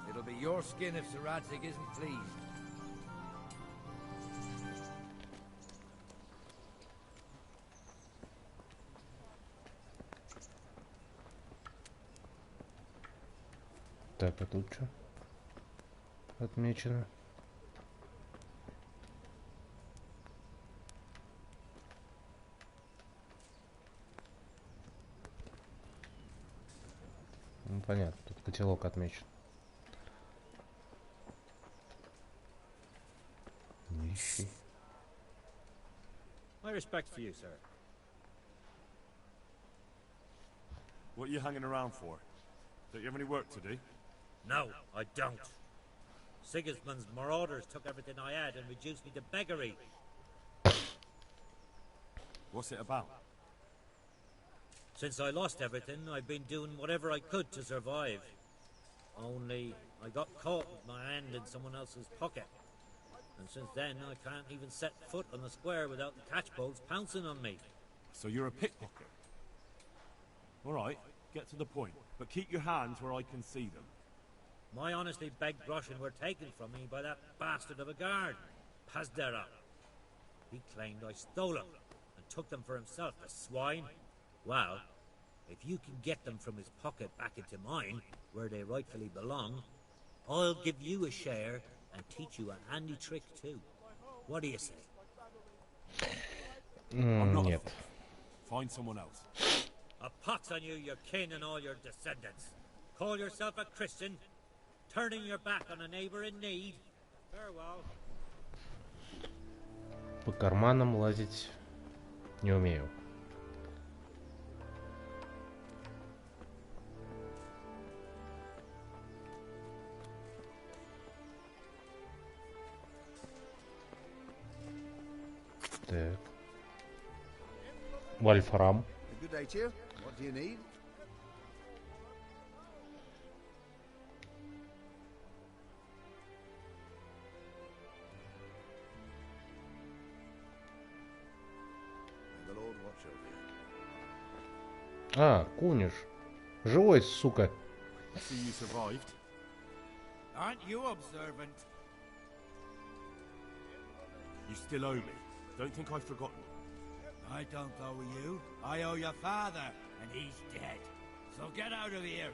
It'll be your skin if Sir Radzig isn't pleased. Так, а тут что отмечено? Ну, понятно, тут котелок отмечен. Нищий. My respect for you, sir. What are you hanging around for? Don't you have any work to do? No, I don't. Sigismund's marauders took everything I had and reduced me to beggary. What's it about? Since I lost everything, I've been doing whatever I could to survive. Only, I got caught with my hand in someone else's pocket. And since then, I can't even set foot on the square without the catchpoles pouncing on me. So you're a pickpocket? All right, get to the point, but keep your hands where I can see them. My honestly begged groschen were taken from me by that bastard of a guard, Pazdera. He claimed I stole them and took them for himself, the swine. Well, if you can get them from his pocket back into mine, where they rightfully belong, I'll give you a share and teach you a handy trick too. What do you say? I'm not. Нет. Find someone else. A pox on you, your kin and all your descendants. Call yourself a Christian, turning your back on a neighbor in need. Farewell. По карманам лазить не умею. Так. Вольфрам. Good day to you. What do you need? May the Lord watch over you. А, Куниш. Живой, сука. See you survived. Aren't you observant? You still owe me. Don't think I've forgotten. I don't owe you. I owe your father, and he's dead. So get out of here.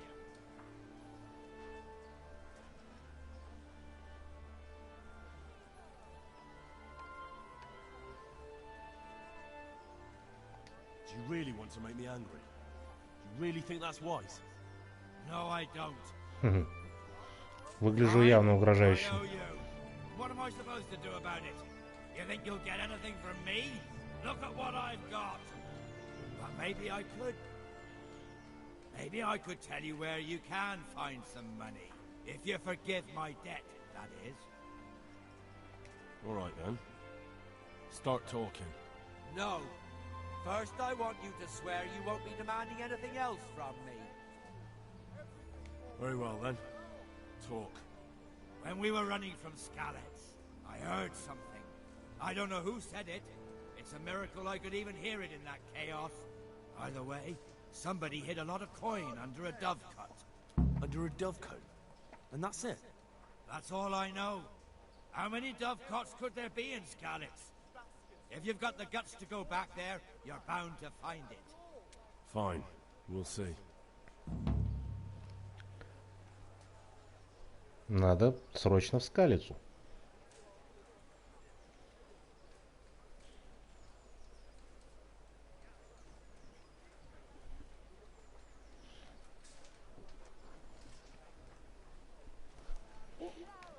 Do you really want to make me angry? Do you really think that's wise? No, I don't. Выгляжу явно угрожающим. I owe you. what am I supposed to do about it? You think you'll get anything from me? Look at what I've got. But maybe I could. Maybe I could tell you where you can find some money. If you forgive my debt, that is. All right, then. Start talking. No. First, I want you to swear you won't be demanding anything else from me. Very well, then. Talk. When we were running from Skalitz, I heard something. I don't know who said it. It's a miracle I could even hear it in that chaos. Either way, somebody hid a lot of coin under a dovecote. Under a dovecote? And that's it? That's all I know. How many dovecotes could there be in Skalitz? If you've got the guts to go back there, you're bound to find it. Fine. We'll see. Надо срочно в Скалицу.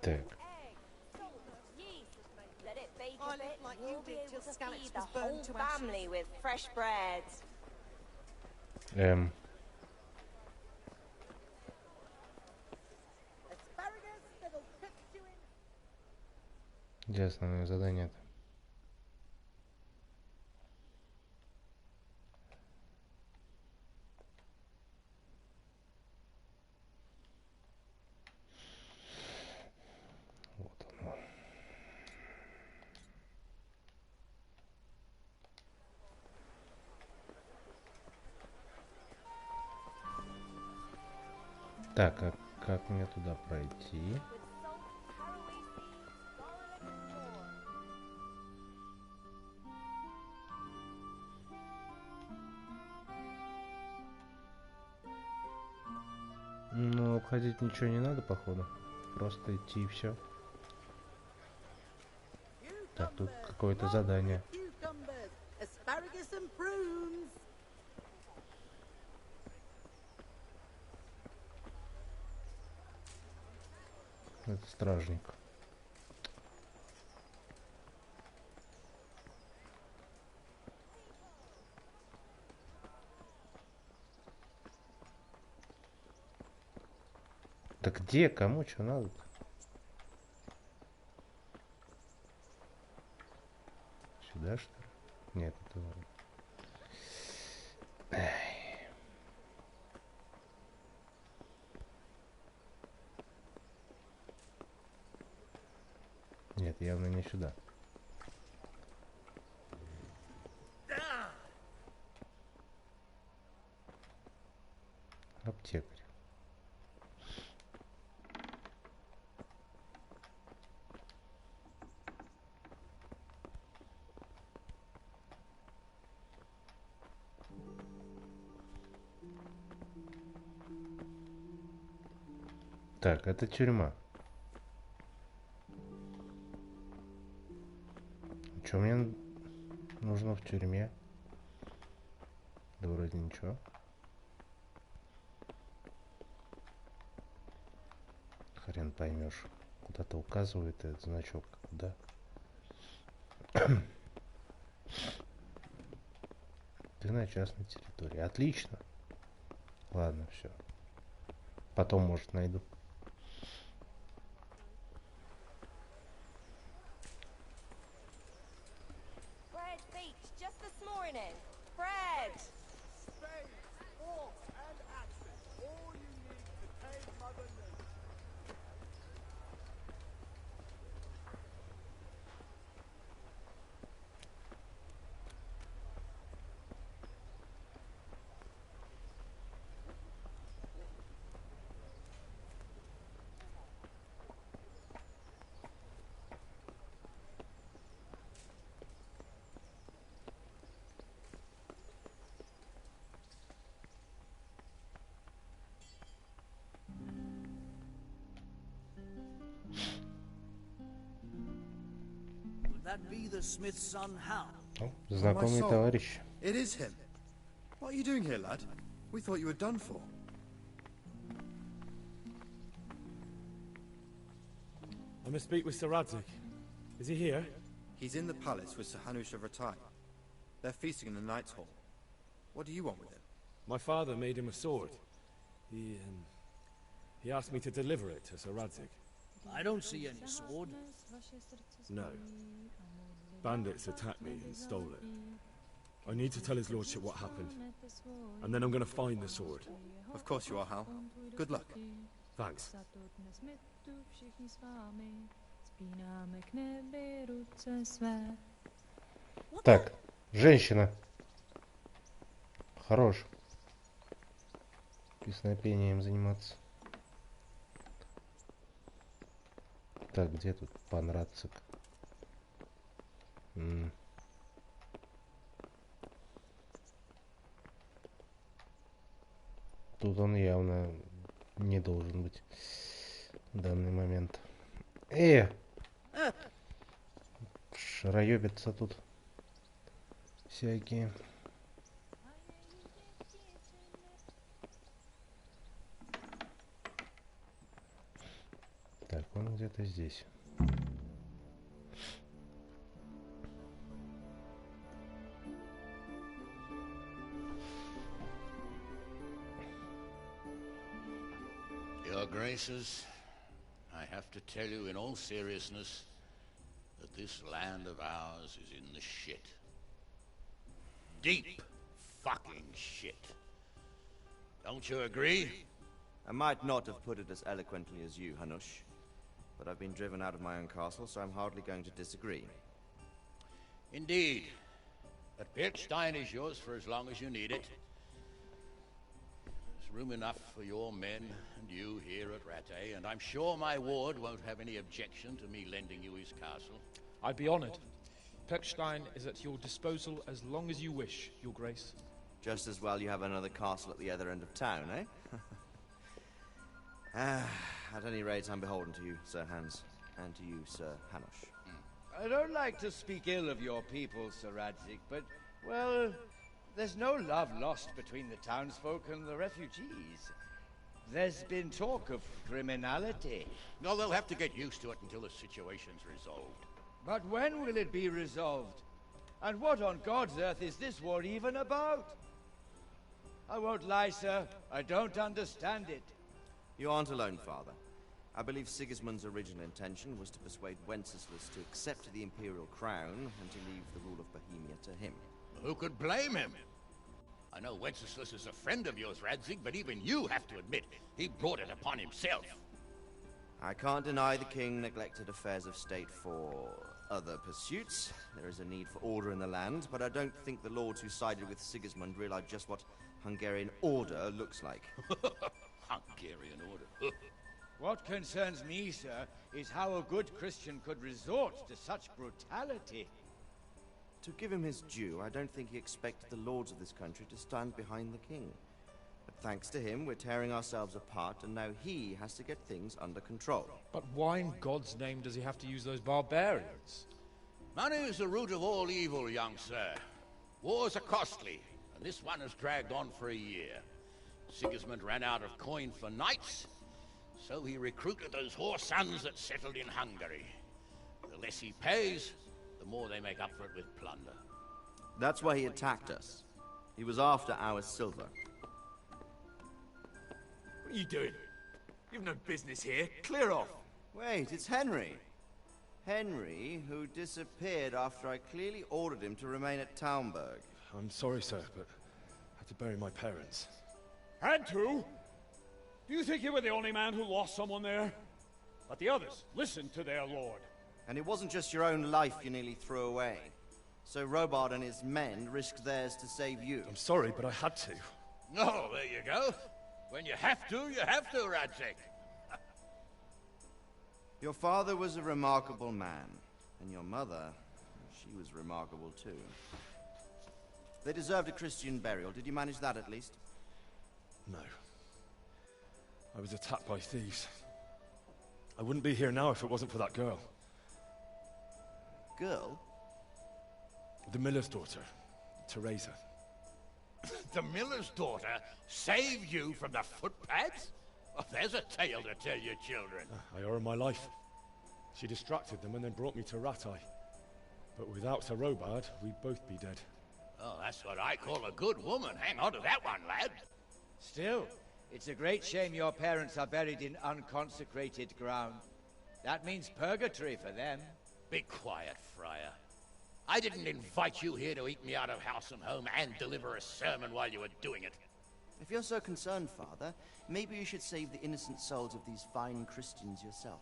Так. Где основное задание-то? Вот оно. Так, а как мне туда пройти? Ну, обходить ничего не надо, походу. Просто идти и все. Так, тут какое-то задание. Это стражник. Да где? Кому что надо-то? Сюда, что ли? Нет, это... Ай. Нет, явно не сюда. Аптекарь. Так, это тюрьма. Что мне нужно в тюрьме? Да вроде ничего. Хрен поймешь. Куда-то указывает этот значок. Куда? Ты на частной территории. Отлично. Ладно, все. Потом, может, найду. That be the smith's son, Hal? О, знакомый товарищ. It is him. What are you doing here, lad? We thought you were done for. I must speak with Sir Radzig. Is he here? He's in the palace with Sir Hanush of Rattay. They're feasting in the Knight's Hall. What do you want with him? My father made him a sword. He asked me to deliver it to Sir Radzig. I don't see any sword. No. Bandits attacked me and stole it. I need to tell his lordship what happened. And then I'm going to find the sword. Of course you are, Hal. Good luck. Thanks. Так, женщина. Хорош. Песнопением заниматься. Так, где тут пан Радцик? Тут он явно не должен быть в данный момент. Шароебятся тут всякие. Так, он где-то здесь. Your Graces, I have to tell you in all seriousness that this land of ours is in the shit. Deep fucking shit. Don't you agree? I might not have put it as eloquently as you, Hanush, but I've been driven out of my own castle, so I'm hardly going to disagree. Indeed. But Pilchstein is yours for as long as you need it. There's room enough for your men and you here at Rattay, and I'm sure my ward won't have any objection to me lending you his castle. I'd be honored. Pechstein is at your disposal as long as you wish, Your Grace. Just as well you have another castle at the other end of town, eh? At any rate, I'm beholden to you, Sir Hans, and to you, Sir Hanush. I don't like to speak ill of your people, Sir Radzig, but, well, there's no love lost between the townsfolk and the refugees. There's been talk of criminality. No, they'll have to get used to it until the situation's resolved. But when will it be resolved? And what on God's earth is this war even about? I won't lie, sir. I don't understand it. You aren't alone, Father. I believe Sigismund's original intention was to persuade Wenceslas to accept the imperial crown and to leave the rule of Bohemia to him. Who could blame him? I know Wenceslas is a friend of yours, Radzig, but even you have to admit he brought it upon himself. I can't deny the king neglected affairs of state for other pursuits. There is a need for order in the land, but I don't think the lords who sided with Sigismund realized just what Hungarian order looks like. Hungarian order? What concerns me, sir, is how a good Christian could resort to such brutality. To give him his due, I don't think he expected the lords of this country to stand behind the king. But thanks to him, we're tearing ourselves apart, and now he has to get things under control. But why in God's name does he have to use those barbarians? Money is the root of all evil, young sir. Wars are costly, and this one has dragged on for a year. Sigismund ran out of coin for knights, so he recruited those whore sons that settled in Hungary. The less he pays, the more they make up for it with plunder. That's why he attacked us. He was after our silver. What are you doing? You've no business here. Clear off. Wait, it's Henry. Henry, who disappeared after I clearly ordered him to remain at Taumberg. I'm sorry, sir, but I had to bury my parents. Had to? Do you think you were the only man who lost someone there? But the others listened to their lord. And it wasn't just your own life you nearly threw away. So Robard and his men risked theirs to save you. I'm sorry, but I had to. Oh, there you go. When you have to, Radzig. Your father was a remarkable man. And your mother, she was remarkable too. They deserved a Christian burial. Did you manage that at least? No. I was attacked by thieves. I wouldn't be here now if it wasn't for that girl. Girl? The miller's daughter, Teresa. The miller's daughter saved you from the footpads? Well, there's a tale to tell your children. I owe her my life. She distracted them and then brought me to Rattay. But without Sir Robard, we'd both be dead. Oh, that's what I call a good woman. Hang on to that one, lad. Still, it's a great shame your parents are buried in unconsecrated ground. That means purgatory for them. Be quiet, Friar. I didn't invite you here to eat me out of house and home and deliver a sermon while you were doing it. If you're so concerned, Father, maybe you should save the innocent souls of these fine Christians yourself.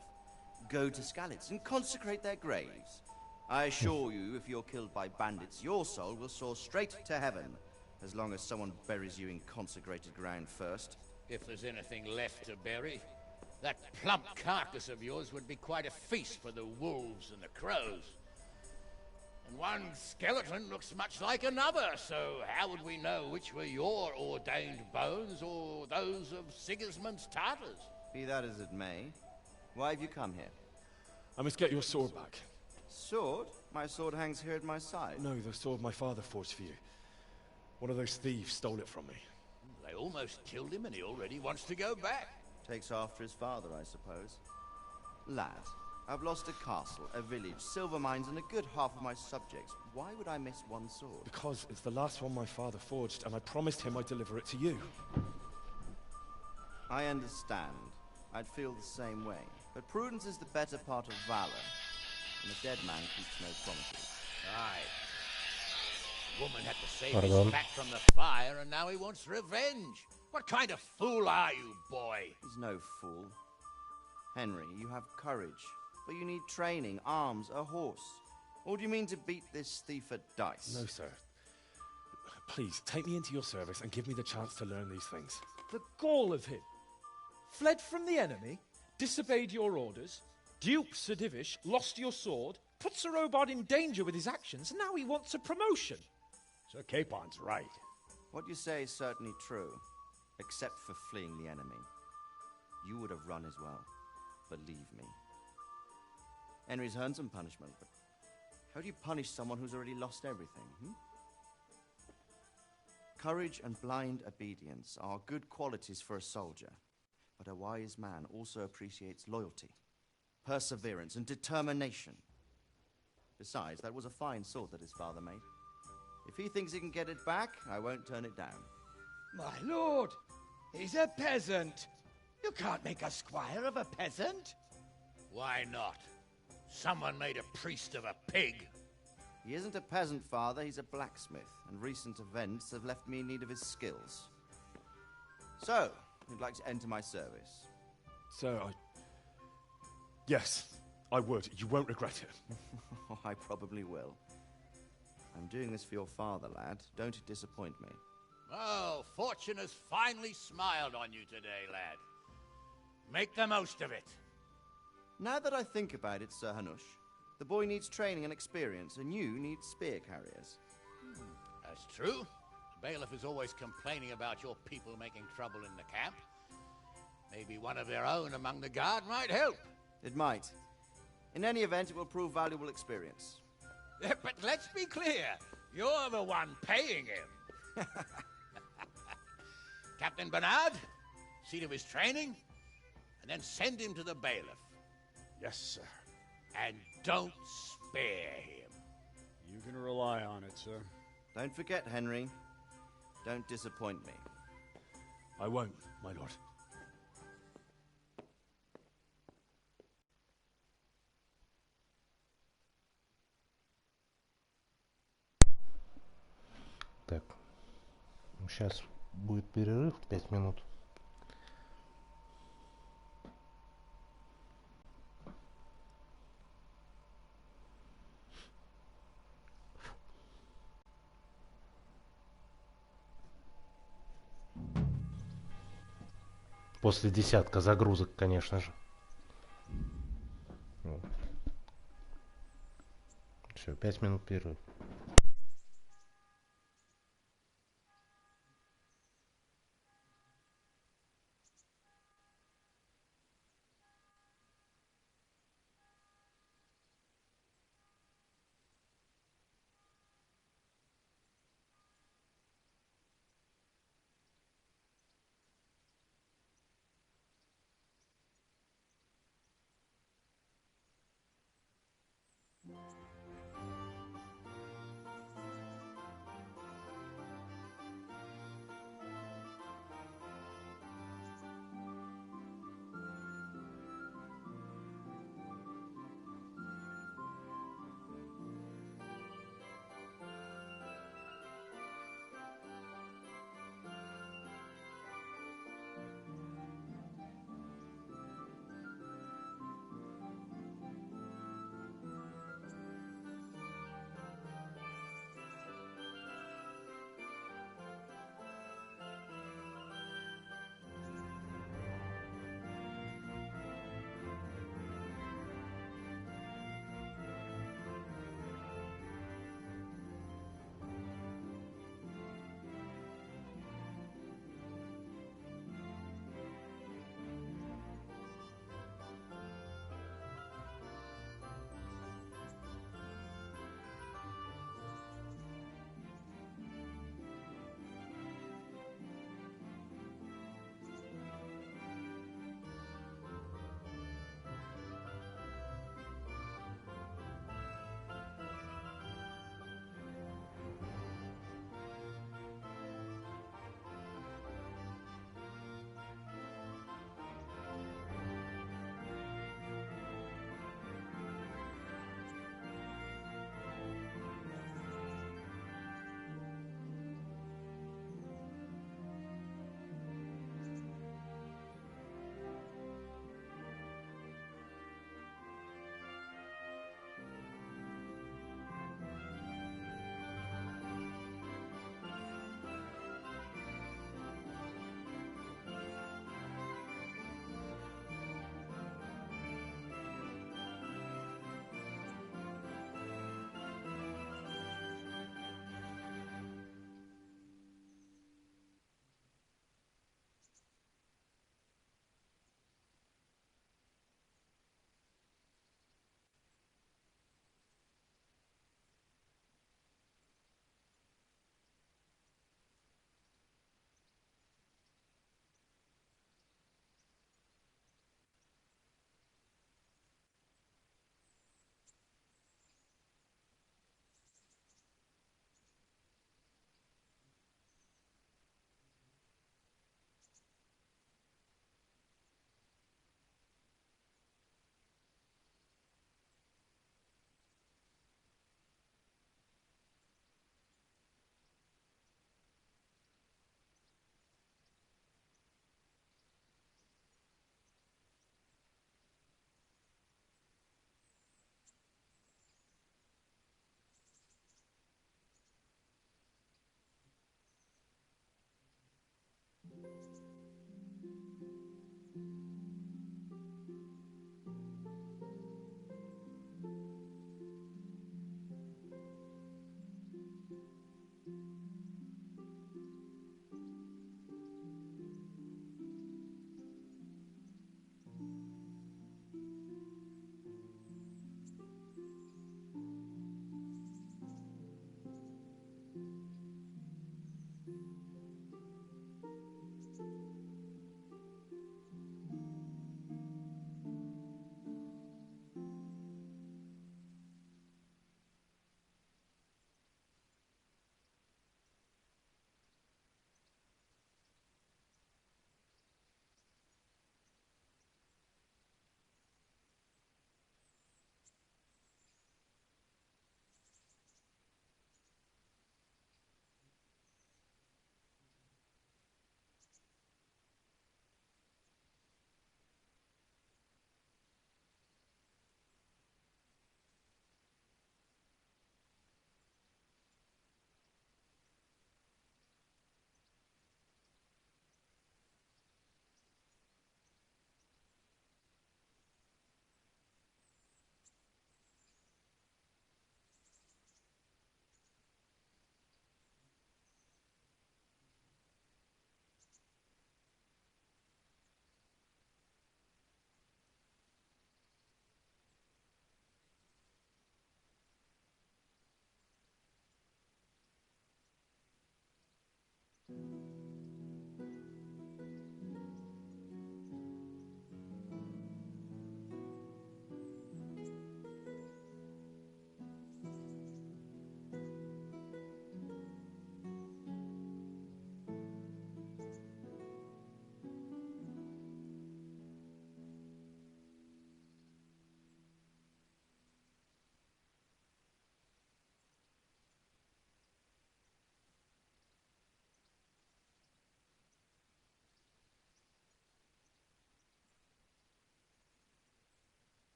Go to Skalitz and consecrate their graves. I assure you, if you're killed by bandits, your soul will soar straight to heaven, as long as someone buries you in consecrated ground first. If there's anything left to bury, that plump carcass of yours would be quite a feast for the wolves and the crows. And one skeleton looks much like another, so how would we know which were your ordained bones or those of Sigismund's Tartars? Be that as it may, why have you come here? I must get your sword back. Sword? My sword hangs here at my side. No, the sword my father forged for you. One of those thieves stole it from me. They almost killed him and he already wants to go back. Takes after his father, I suppose. Lad, I've lost a castle, a village, silver mines, and a good half of my subjects. Why would I miss one sword? Because it's the last one my father forged, and I promised him I'd deliver it to you. I understand. I'd feel the same way. But prudence is the better part of valor, and a dead man keeps no promises. Aye. Woman had to save Pardon. his back from the fire, and now he wants revenge. What kind of fool are you, boy? He's no fool. Henry, you have courage, but you need training, arms, a horse. Or do you mean to beat this thief at dice? No, sir. Please, take me into your service and give me the chance to learn these things. The gall of him. Fled from the enemy, disobeyed your orders, duped Sir Divish, lost your sword, put Sir Robard in danger with his actions, and now he wants a promotion. Sir Capon's right. What you say is certainly true, except for fleeing the enemy. You would have run as well, believe me. Henry's earned some punishment, but how do you punish someone who's already lost everything, Courage and blind obedience are good qualities for a soldier, but a wise man also appreciates loyalty, perseverance, and determination. Besides, that was a fine sword that his father made. If he thinks he can get it back, I won't turn it down. My lord, he's a peasant. You can't make a squire of a peasant. Why not? Someone made a priest of a pig. He isn't a peasant, father, he's a blacksmith, and recent events have left me in need of his skills. So, you'd like to enter my service? Sir, Yes, I would. You won't regret it. I probably will. I'm doing this for your father, lad. Don't disappoint me. Oh, fortune has finally smiled on you today, lad. Make the most of it. Now that I think about it, Sir Hanush, the boy needs training and experience, and you need spear carriers. That's true. The bailiff is always complaining about your people making trouble in the camp. Maybe one of their own among the guard might help. It might. In any event, it will prove valuable experience. But let's be clear. You're the one paying him. Captain Bernard, see to his training, and then send him to the bailiff. Yes, sir. And don't spare him. You can rely on it, sir. Don't forget, Henry. Don't disappoint me. I won't, my lord. Так, сейчас будет перерыв 5 минут. После десятка загрузок, конечно же. Все, 5 минут перерыв.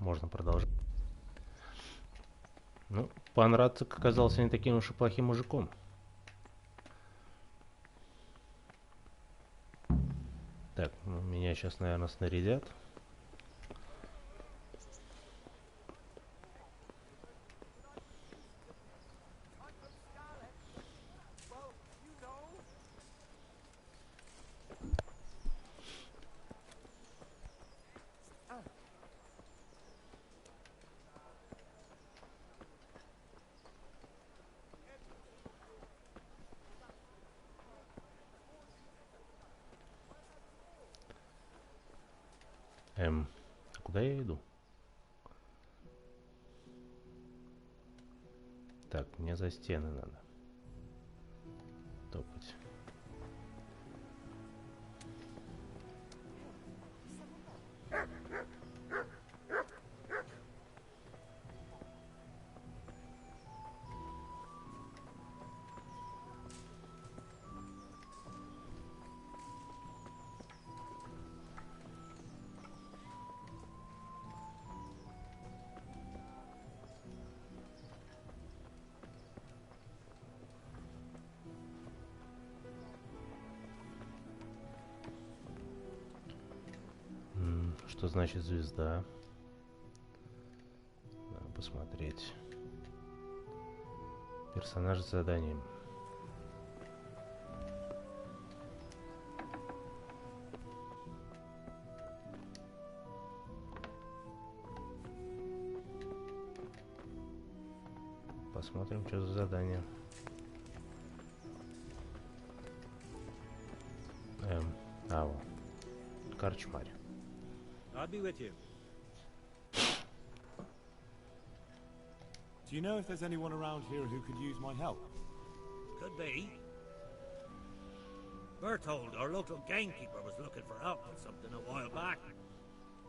можно продолжать. Ну, пан Радцик оказался не таким уж и плохим мужиком. Так, ну, меня сейчас, наверное, снарядят. А куда я иду? Так, мне за стены надо топать. Что значит звезда? Надо посмотреть. Персонаж с заданием. Посмотрим, что за задание. Вот. Корчмарь. I'll be with you. Do you know if there's anyone around here who could use my help? Could be. Berthold, our local gamekeeper, was looking for help with something a while back.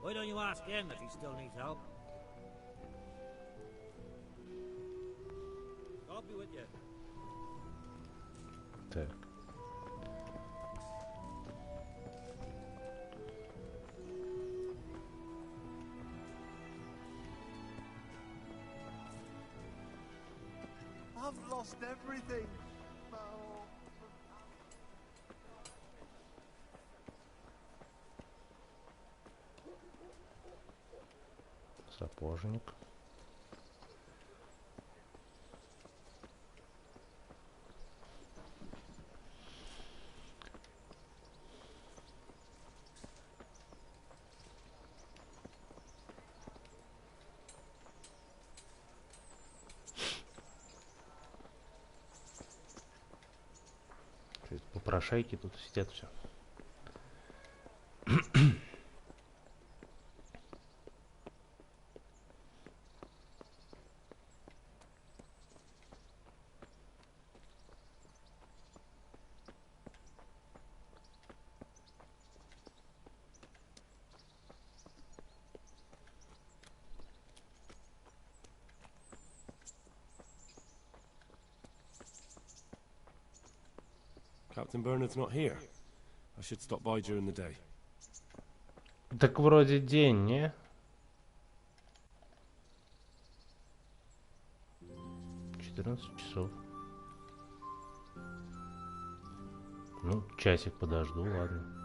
Why don't you ask him if he still needs help? I'll be with you. Так. I've lost everything. Сапожник. Попрошайки тут сидят все. Captain Bernard's not here. I should stop by during the day. Так вроде день, не? 14 часов. Ну, часик подожду, ладно.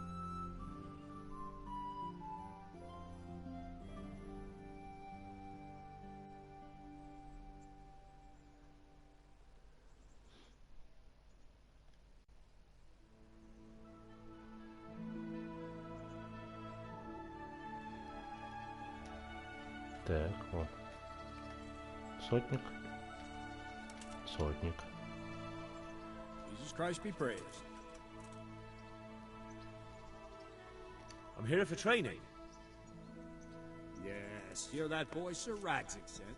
Так, вот. Сотник. Сотник. Jesus Christ be praised. I'm here for training. Yes, you're that boy Sir Radzik said.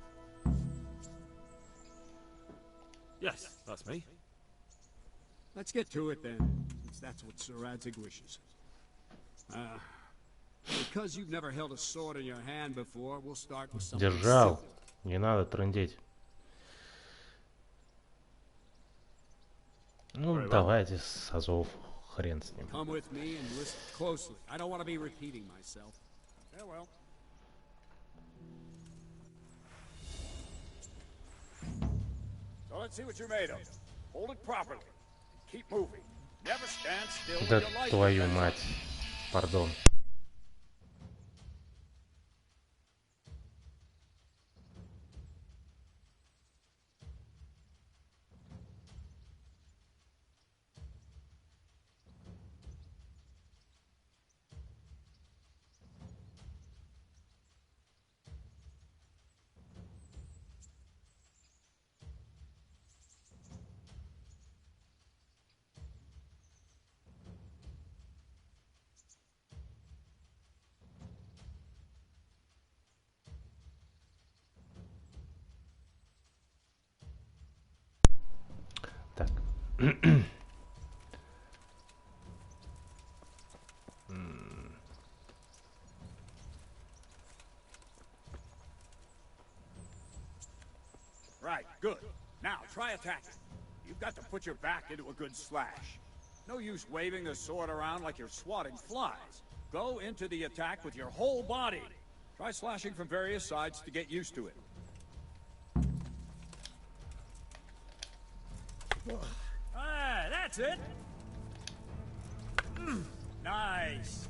Yes, that's me. Let's get to it then, since that's what Sir Radzik wishes. Because you've never held a sword in your hand before, we'll start with something Держал. simple. Не надо трындеть. Ну, давайте с азов. Хрен с ним. Come with me and listen closely. I don't want to be repeating myself. Farewell. let's see what you're made of. Hold it properly. Keep moving. Never stand still when Да your life твою depends on мать. Пардон. Так. Right, good. Now, try attacking. You've got to put your back into a good slash. No use waving the sword around like you're swatting flies. Go into the attack with your whole body. Try slashing from various sides to get used to it. Ah, that's it. Nice.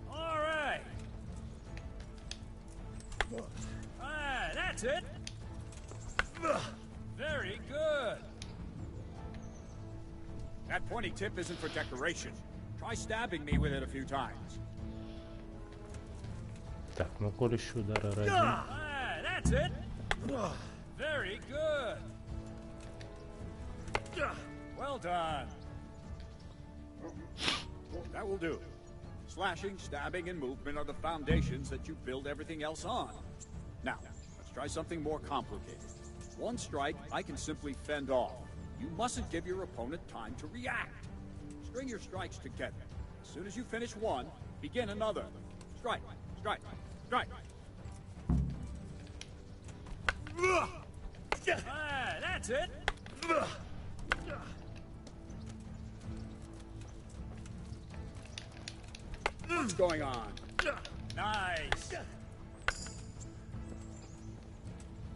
All right. Ah, that's it. Very good. That pointy tip isn't for decoration. Try stabbing me with it a few times. Так, ну колющий удар ради. Ah, that's it. Very good. Well done. That will do. Slashing, stabbing, and movement are the foundations that you build everything else on. Now, let's try something more complicated. One strike, I can simply fend off. You mustn't give your opponent time to react. String your strikes together. As soon as you finish one, begin another. Strike, strike, strike. Ah, that's it. What's going on? Nice.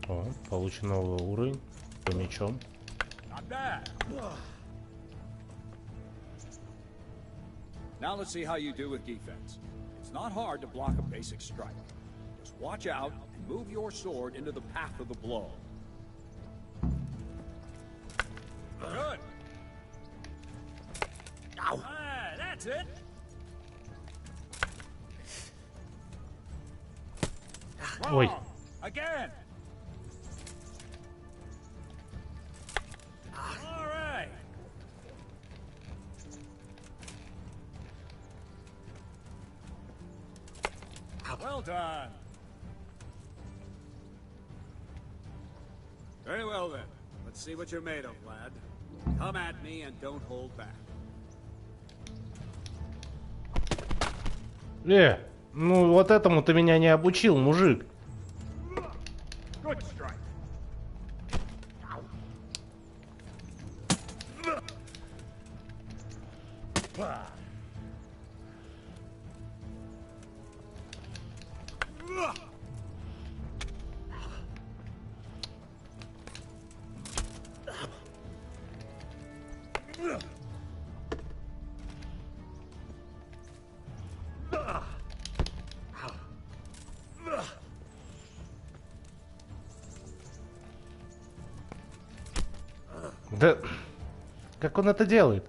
О, получен новый уровень по мечом. Not bad. Now let's see how you do with defense. It's not hard to block a basic strike. Just watch out and move your sword into the path of the blow. Good. Ah, that's it. Ой. Wrong. Again. All right. Well done. Very well then. Let's see what you're made of, lad. Come at me and don't hold back. Ну вот этому ты меня не обучил, мужик. Good strike. Да как он это делает?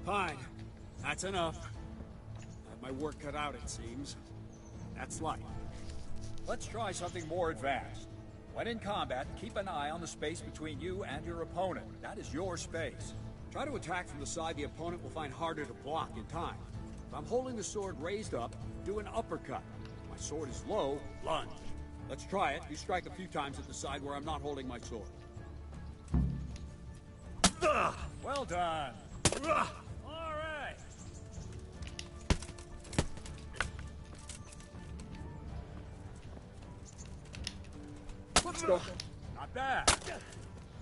Fine. That's enough. Have my work cut out, it seems. That's life. Let's try something more advanced. When in combat, keep an eye on the space between you and your opponent. That is your space. Try to attack from the side the opponent will find harder to block in time. If I'm holding the sword raised up, do an uppercut. If my sword is low, lunge. Let's try it. You strike a few times at the side where I'm not holding my sword. Well done. All right. Let's go. Not bad.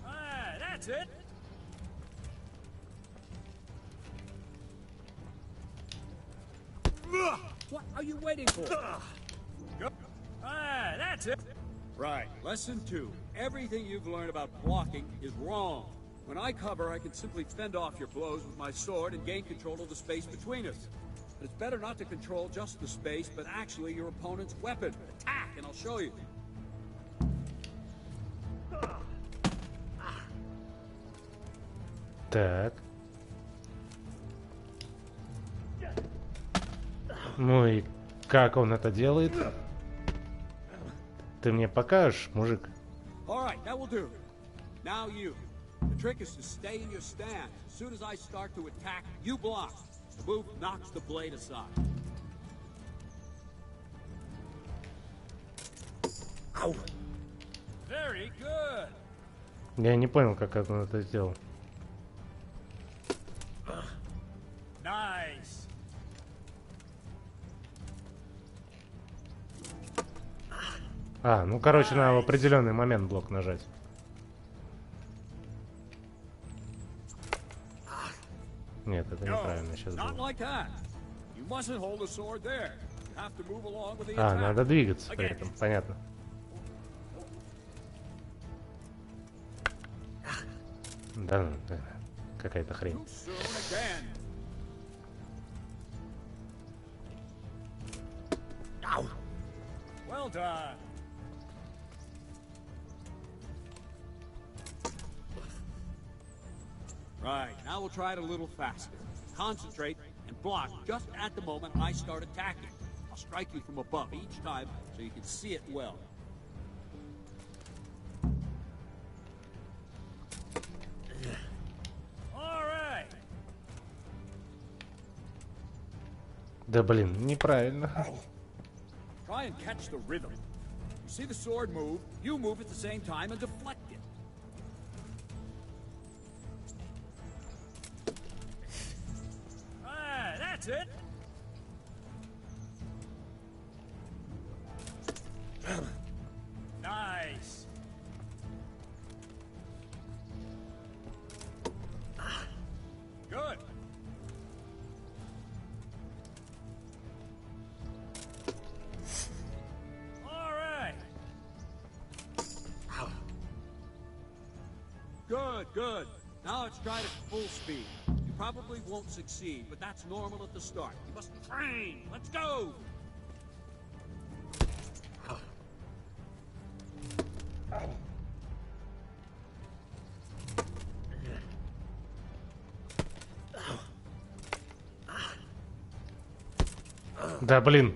Ah, that's it. What are you waiting for? Go. Ah, that's it. Right. Lesson 2. Everything you've learned about blocking is wrong. When I cover, I can simply fend off your blows with my sword and gain control of the space between us. But it's better not to control just the space, but actually your opponent's weapon. Attack, and I'll show you. Так. Ну и как он это делает? Ты мне покажешь, мужик? All right, that will do. Now you. The trick is to stay in your stand. As soon as I start to attack, you block. The move knocks the blade aside. Ow. Very good. Я не понял, как он это сделал. Nice. А, ну короче, надо в определенный момент блок нажать. Нет, это неправильно сейчас было. А, надо двигаться при этом, понятно. Да, какая-то хрень. Well done. Right, now we'll try it a little faster. Concentrate and block just at the moment I start attacking. I'll strike you from above each time so you can see it well. All right. Да блин, неправильно. Try and catch the rhythm. You see the sword move, you move at the same time and deflect it. Ah, that's it. Nice. Good. Good, good. Now let's try it at full speed. You probably won't succeed, but that's normal at the start. You must train. Let's go! Да блин.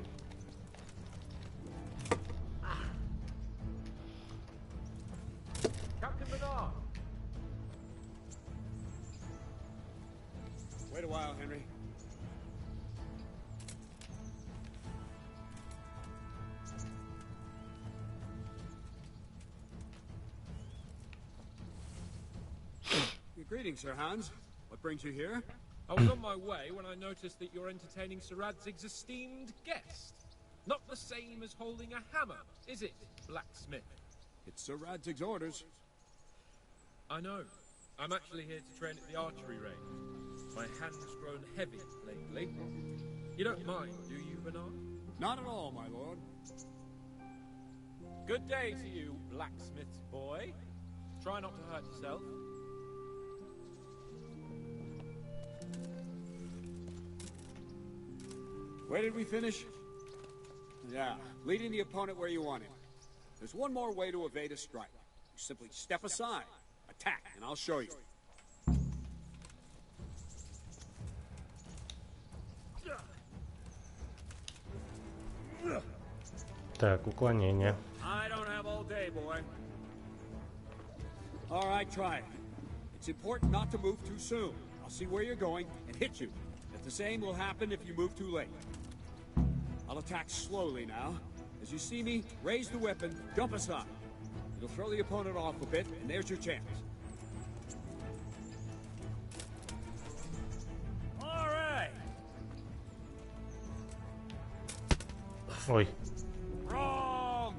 Wait a while, Henry. Greetings, Sir Hans. What brings you here? I was on my way when I noticed that you're entertaining Sir Radzig's esteemed guest. Not the same as holding a hammer, is it, blacksmith? It's Sir Radzig's orders. I know. I'm actually here to train at the archery range. My hand's grown heavy lately. You don't mind, do you, Bernard? Not at all, my lord. Good day to you, blacksmith's boy. Try not to hurt yourself. Where did we finish? Yeah, leading the opponent where you want him. There's one more way to evade a strike. You simply step aside, attack, and I'll show you. Так, уклонение. I don't have all day, boy. All right, try it. It's important not to move too soon. I'll see where you're going and hit you. But the same will happen if you move too late. I'll attack slowly now. As you see me, raise the weapon, jump aside. It'll throw the opponent off a bit, and there's your chance. All right. Ой. Wrong.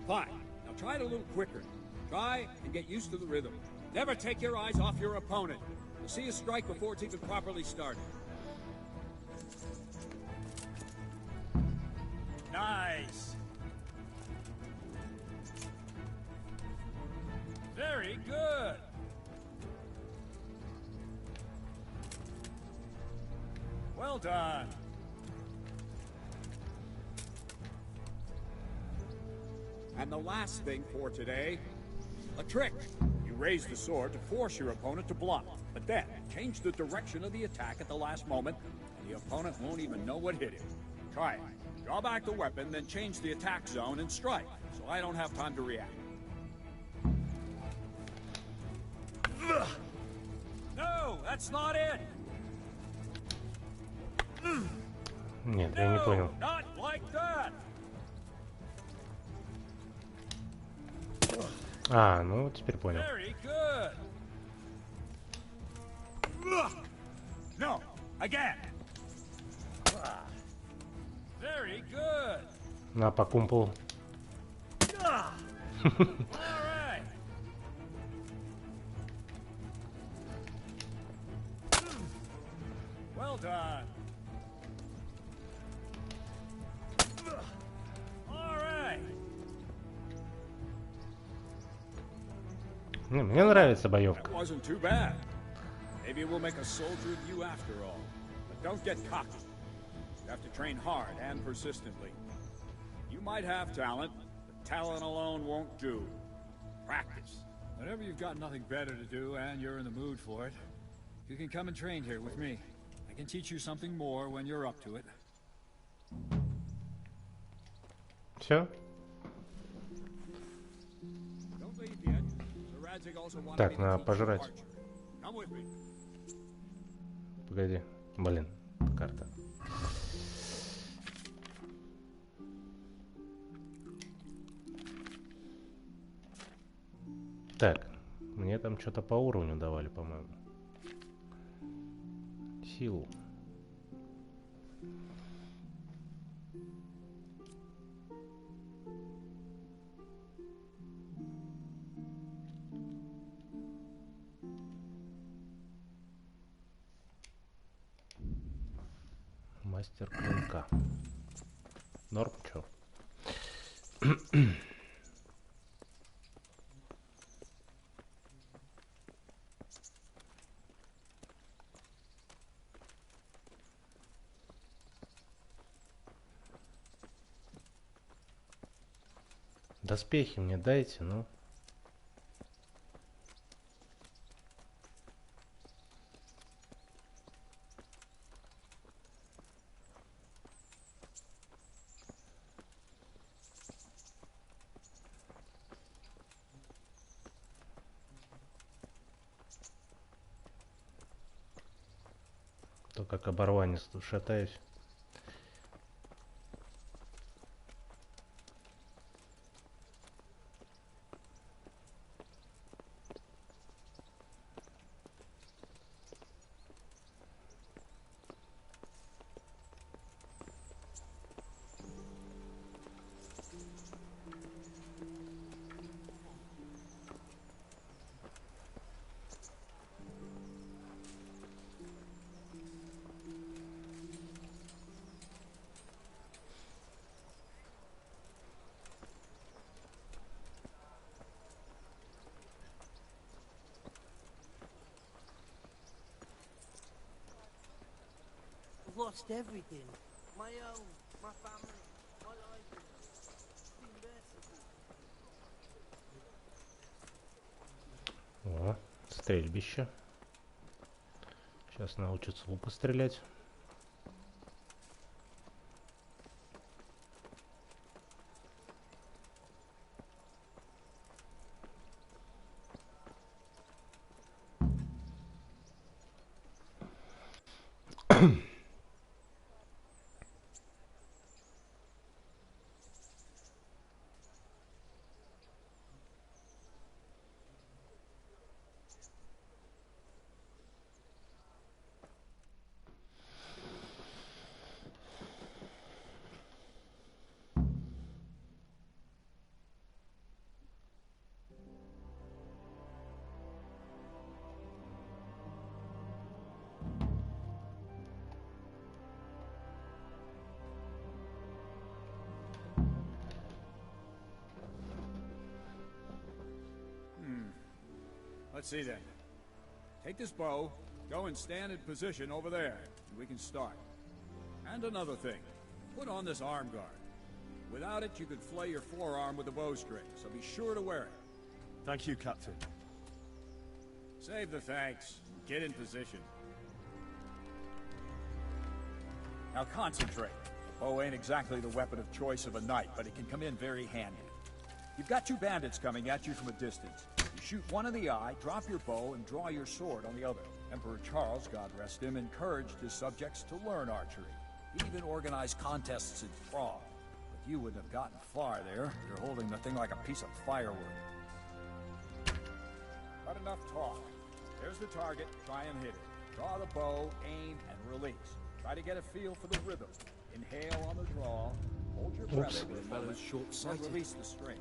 Fine. Now try it a little quicker. Try and get used to the rhythm. Never take your eyes off your opponent. You'll see a strike before it's even properly started. Nice. Very good. Well done. And the last thing for today, a trick. You raise the sword to force your opponent to block, but then change the direction of the attack at the last moment, and the opponent won't even know what hit him. Try it. Draw back the weapon, then change the attack zone and strike, so I don't have time to react. No, that's not it. Нет, я не понял. Not like that. А, ну теперь понял. Very good. No, again. Very good. На по кумполу. All right. Well done. All right. Мне нравится боевка. That wasn't too bad. Maybe we'll make a soldier of you after all. But don't get cocky. You have to train hard and persistently. You might have talent, but talent alone won't do. Practice. Whenever you've got nothing better to do and you're in the mood for it, you can come and train here with me. I can teach you something more when you're up to it. Все? Don't leave yet. Sir Radzig also wanted Так, me to надо teach you пожрать. archery. Come with me. Погоди. Блин, карта. Так, мне там что-то по уровню давали, по-моему. Силу. Мастер клинка. Норм, чё? Доспехи мне дайте, ну. То как оборванец тут шатаюсь. Lost everything. My home, my family, my library, university. О, стрельбище. Сейчас научатся лука стрелять. Let's see then. Take this bow, go and stand in position over there, and we can start. And another thing, put on this arm guard. Without it, you could flay your forearm with a bowstring, so be sure to wear it. Thank you, Captain. Save the thanks. Get in position. Now concentrate. The bow ain't exactly the weapon of choice of a knight, but it can come in very handy. You've got two bandits coming at you from a distance. You shoot one in the eye, drop your bow, and draw your sword on the other. Emperor Charles, God rest him, encouraged his subjects to learn archery. He even organized contests in Prague. But you wouldn't have gotten far there. You're holding the thing like a piece of firewood. Not enough talk. There's the target. Try and hit it. Draw the bow, aim, and release. Try to get a feel for the rhythm. Inhale on the draw. Hold your breath for a moment, and release the string.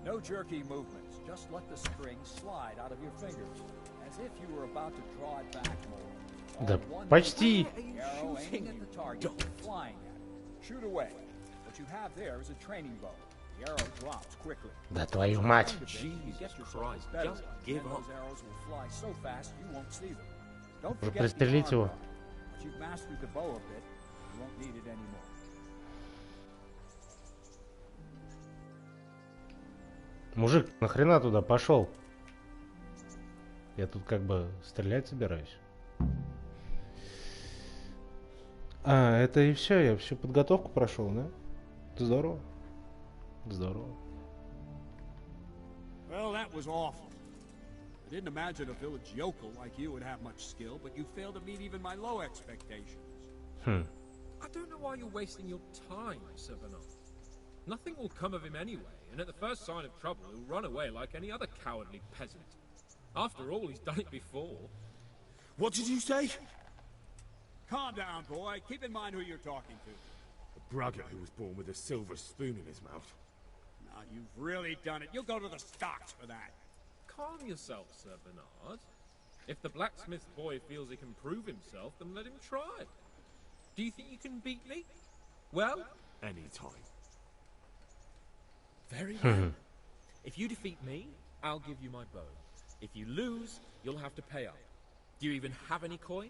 No jerky movements. Just let the string slide out of your fingers, as if you were about to draw it back more. Да почти. Arrow aiming at the target, flying at it. Shoot away. What you have there is a training bow. The arrow drops quickly. Да твою мать. Jesus Christ, just give up. Those arrows will fly so fast you won't see them. Don't Вы forget the пристрелите его. arm guard. Once you've mastered the bow a bit, you won't need it anymore. Мужик, нахрена туда пошел? Я тут как бы стрелять собираюсь. А, это и все, я всю подготовку прошел, да? Здорово. Здорово. Well, that was awful. I didn't imagine a village yokel like you would have much skill, but you failed to meet even my low expectations. I don't know why you're wasting your time, Sir Bernard. Nothing will come of him anyway, and at the first sign of trouble, he'll run away like any other cowardly peasant. After all, he's done it before. What did you say? Calm down, boy. Keep in mind who you're talking to. A braggart who was born with a silver spoon in his mouth. Now, you've really done it. You'll go to the stocks for that. Calm yourself, Sir Bernard. If the blacksmith boy feels he can prove himself, then let him try. Do you think you can beat me? Well? Any time. Very well. If you defeat me, I'll give you my bow. If you lose, you'll have to pay up. Do you even have any coin?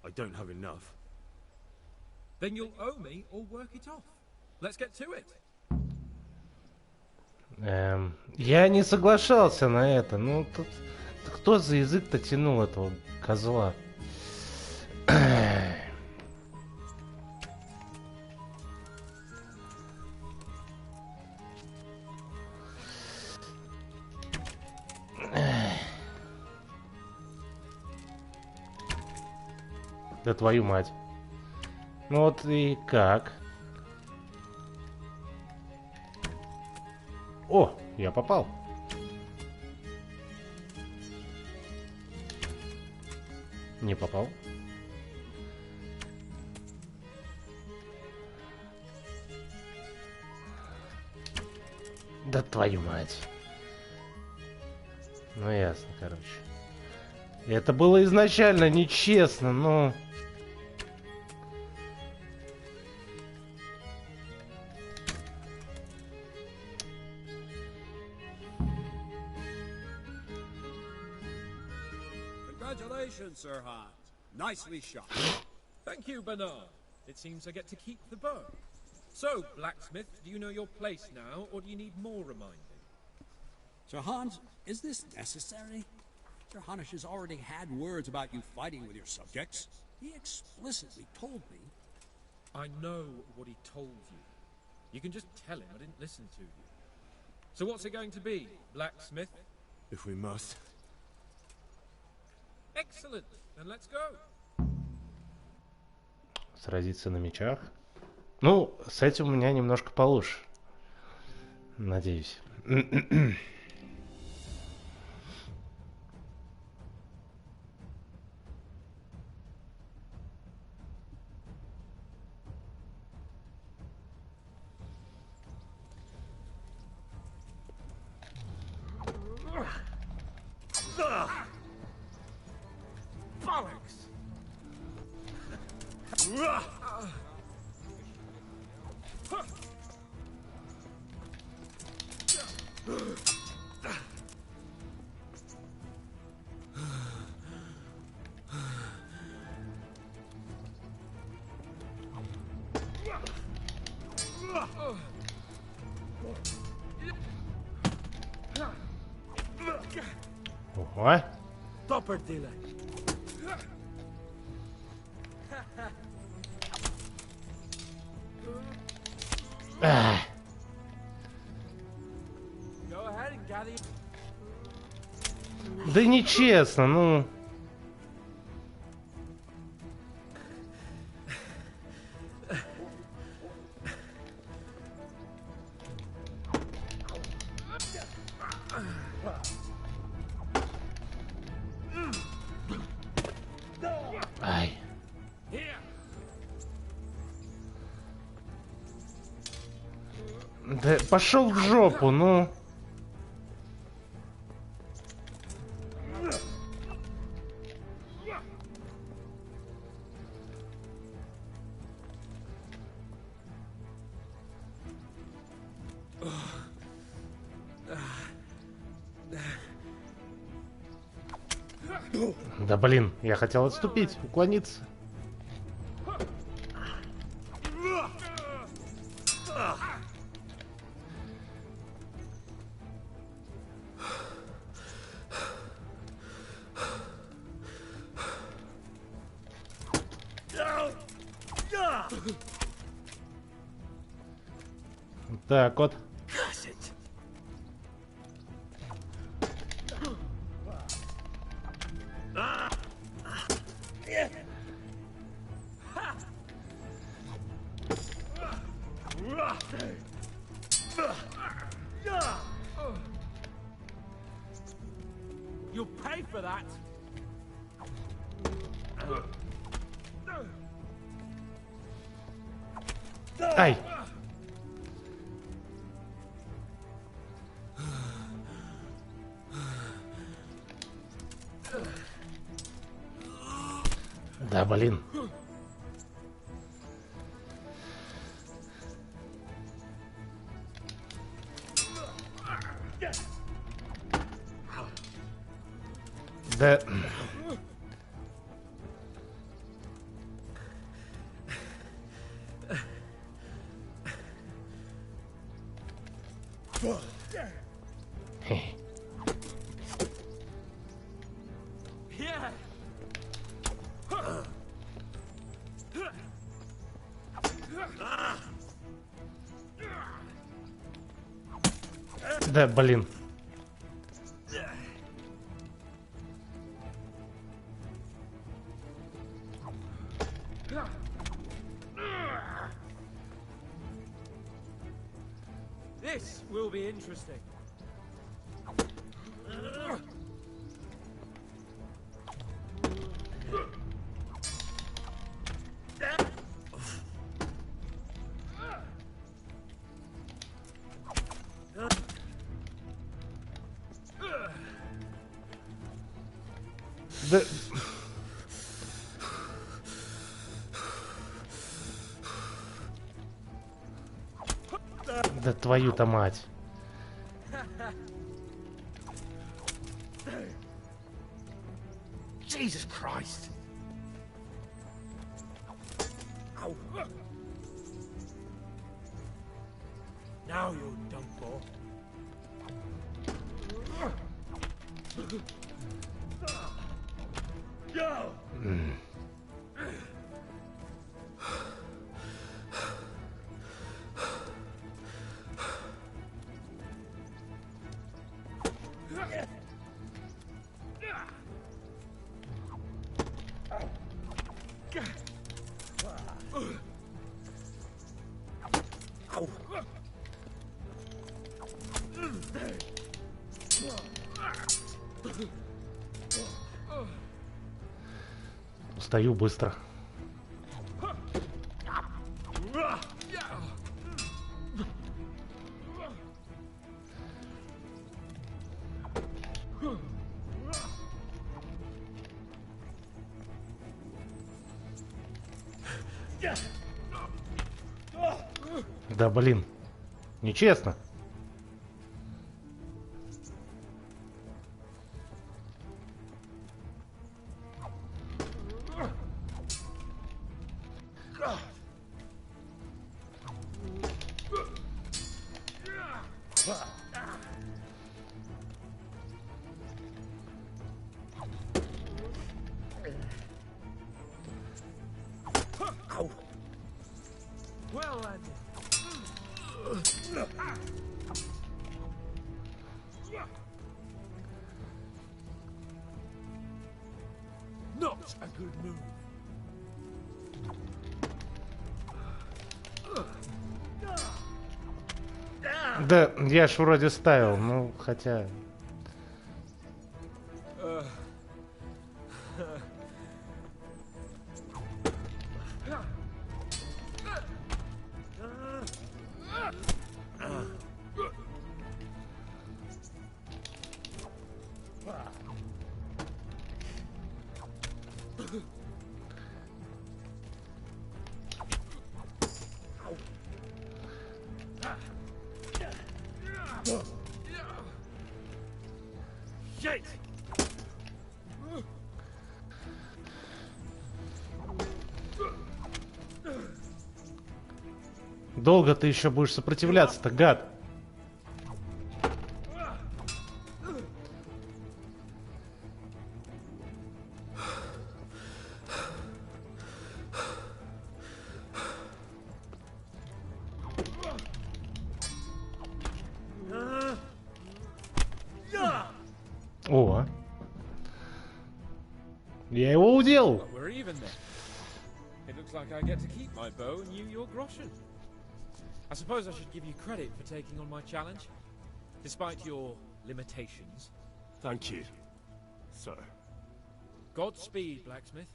I don't have enough. Then you'll owe me or work it off. Let's get to it. Я не соглашался на это. Ну, тут кто за язык-то тянул этого козла? Да твою мать. Ну вот и как? О, я попал. Не попал. Да твою мать. Ну ясно, короче. Это было изначально нечестно, но... Congratulations, Sir Hans. Nicely shot. Thank you, Bernard. It seems I get to keep the bow. So, blacksmith, do you know your place now, or do you need more reminding? Sir Hans, is this necessary? Sir Hanush has already had words about you fighting with your subjects. He explicitly told me. I know what he told you. You can just tell him I didn't listen to you. So what's it going to be, blacksmith? If we must. Excellent. Then let's go. Сразиться на мечах. Ну, с этим у меня немножко получше. Надеюсь. Ого. Topper-dealer. Ах. Go ahead and gather. Да нечестно, ну. Ай. Да пошел в жопу, ну. Да блин, я хотел отступить, уклониться. Так вот. You'll pay for that. Ай. Да, блин. Да. Хе. Yeah. Да, блин. This will be interesting. Да. Да твою-то мать. Jesus Christ. Ow. Now you're done for. Go. Устаю быстро. Да блин, нечестно. Well, landed. Not a good move. Да, я ж вроде ставил, ну, хотя... Shit! Долго ты еще будешь сопротивляться-то, гад? О! Я его уделал! We're even then. It looks like I get to keep my bow and you your groschen. I suppose I should give you credit for taking on my challenge, despite your limitations. Thank you, sir. Godspeed, blacksmith.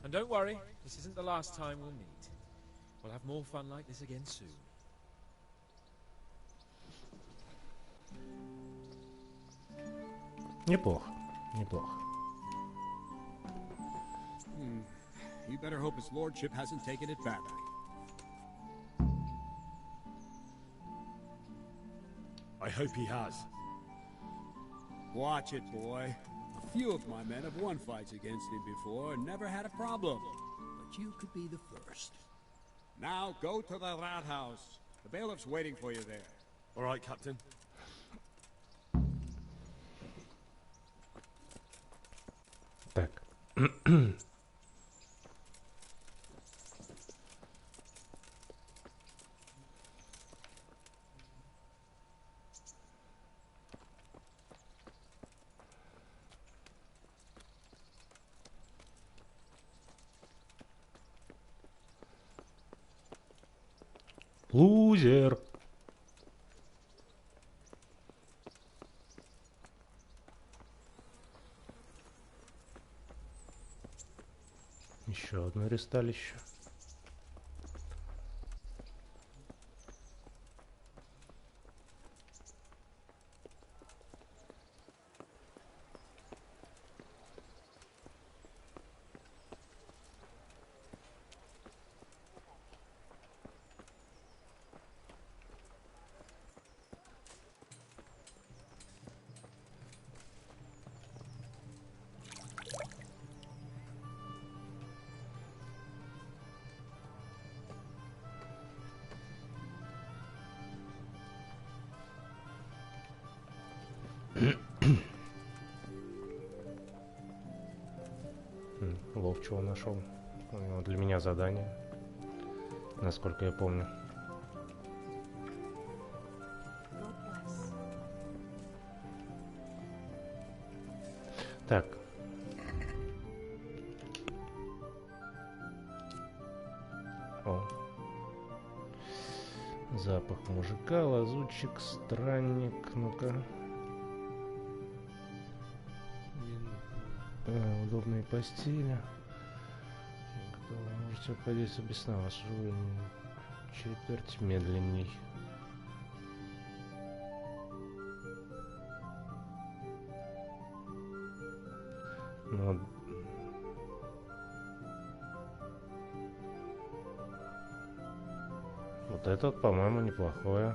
And don't worry, this isn't the last time we'll meet. We'll have more fun like this again soon. Неплохо, неплохо. You better hope his lordship hasn't taken it badly. I hope he has. Watch it, boy. A few of my men have won fights against him before and never had a problem. But you could be the first. Now go to the rat house. The bailiff's waiting for you there. All right, Captain. Так. Лузер. Еще одно ресталище. Ловчего нашел. У него для меня задание, насколько я помню. Так. О. Запах мужика, лазутчик, странник. Ну-ка. Удобные постели. Кто можете обходиться без сна? Ваш уровень четверть медленней. Ну, вот это, по-моему, неплохое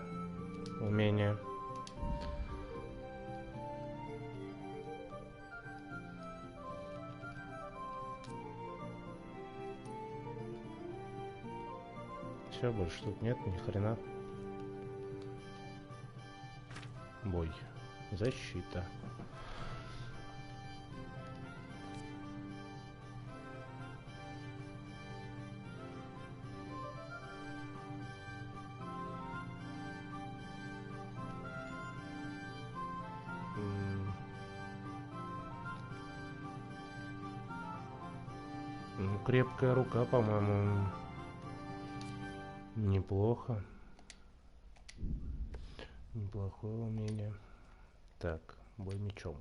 умение. Все, больше тут нет, ни хрена. Бой. Защита. Ну, крепкая рука, по-моему, неплохо. Неплохое умение. Так, бой мечом.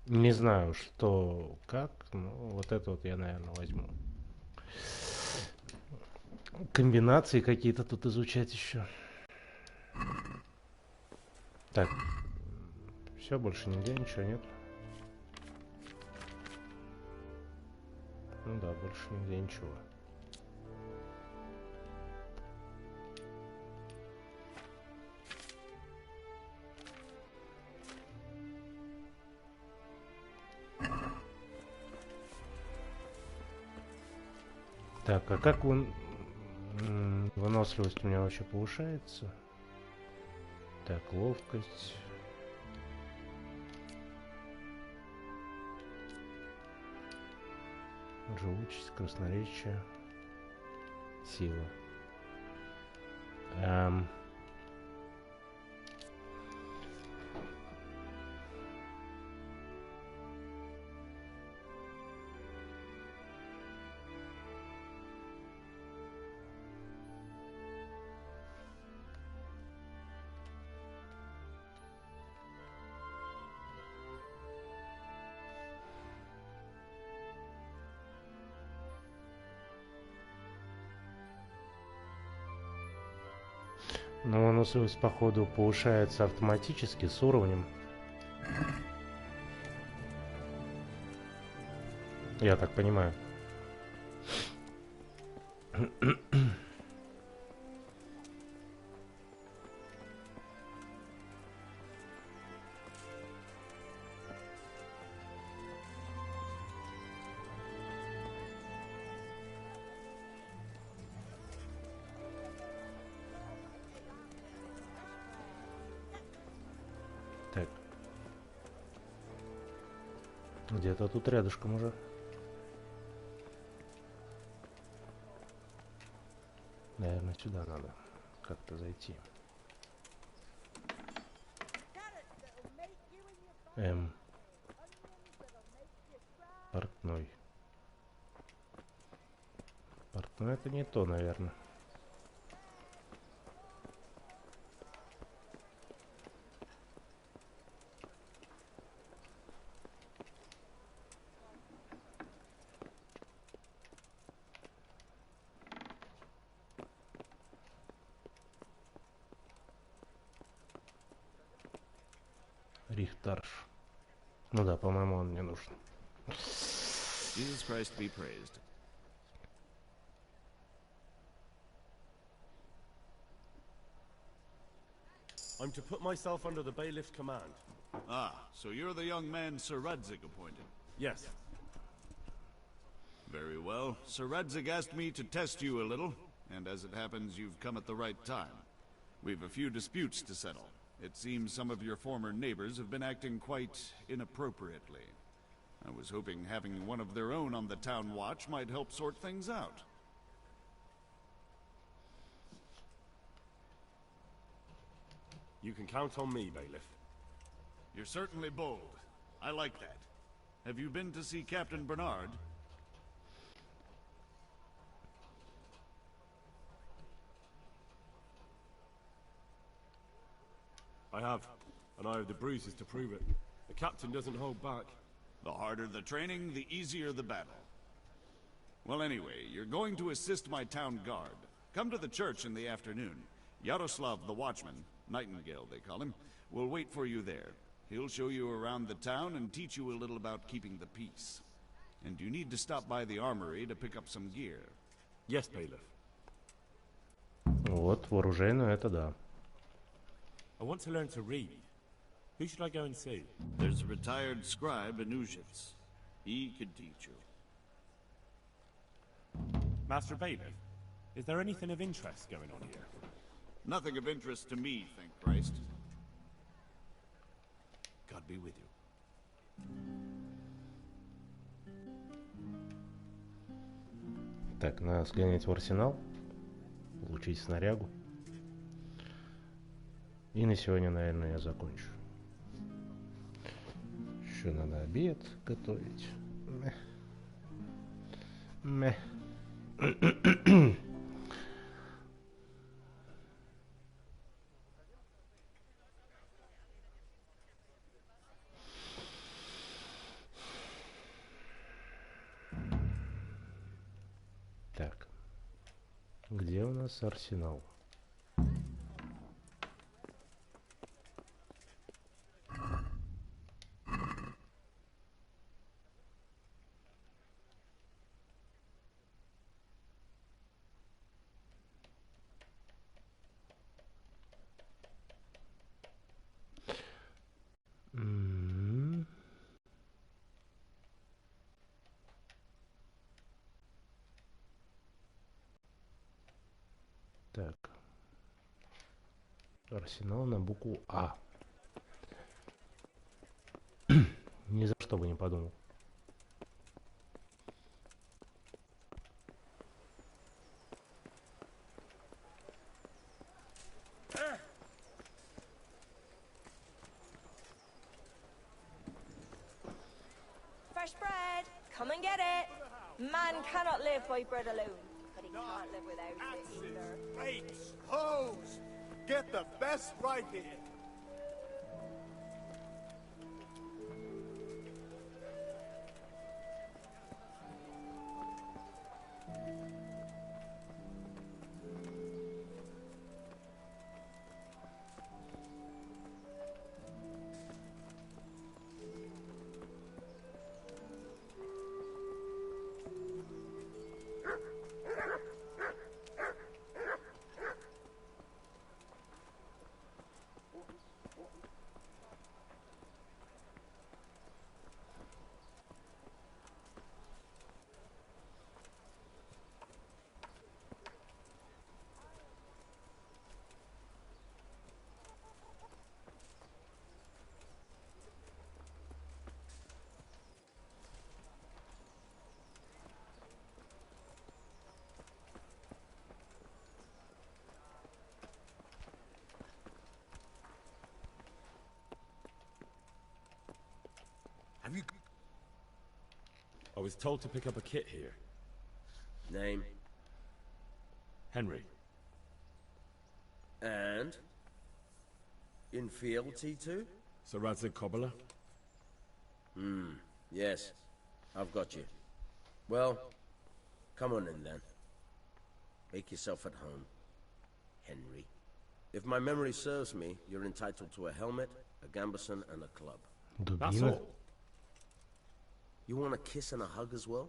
Не знаю, что, как, но вот это вот я, наверное, возьму. Комбинации какие-то тут изучать еще. Так, все, больше нигде ничего нет. Ну да, больше нигде ничего. Так, а как выносливость у меня вообще повышается? Так, ловкость. Живучесть, красноречие, сила. Но выносливость, походу, повышается автоматически с уровнем. Я так понимаю. Так. Где-то тут рядышком уже. Наверное, сюда надо как-то зайти. Портной. Портной это не то, наверное. Рихтарш. Ну да, по-моему, он мне нужен. Jesus Christ be praised. I'm to put myself under the bailiff's command. Ah, so you're the young man Sir Radzig appointed? Yes. Very well. Sir Radzig asked me to test you a little, and as it happens, you've come at the right time. We've a few disputes to settle. It seems some of your former neighbors have been acting quite inappropriately. I was hoping having one of their own on the town watch might help sort things out. You can count on me, bailiff. You're certainly bold. I like that. Have you been to see Captain Bernard? I have. and I have the bruises to prove it. The captain doesn't hold back. The harder the training, the easier the battle. Well, anyway, you're going to assist my town guard. Come to the church in the afternoon. Yaroslav the watchman, Nightingale they call him, will wait for you there. He'll show you around the town and teach you a little about keeping the peace. And you need to stop by the armory to pick up some gear. Yes, bailiff. Вот, вооружению это да. I want to learn to read. Who should I go and see? There's a retired scribe in Uzhitz. He could teach you. Master Bailiff, is there anything of interest going on here? Nothing of interest to me, thank Christ. God be with you. Так, надо сгонять в арсенал, получить снарягу. И на сегодня, наверное, я закончу. Еще надо обед готовить. Мeh. Так, где у нас арсенал? Так. Арсенал на букву А. Ни за что бы не подумал. Fresh bread! Come and get it! Man cannot live by bread alone, but he can't live without it either. Rapes, hoes, get the best right here. Have you... I was told to pick up a kit here. Name? Henry. And? In fealty to? Sir Radzig Kobyla? Yes. I've got you. Well, come on in then. Make yourself at home, Henry. If my memory serves me, you're entitled to a helmet, a gambeson, and a club. That's all. You want a kiss and a hug as well?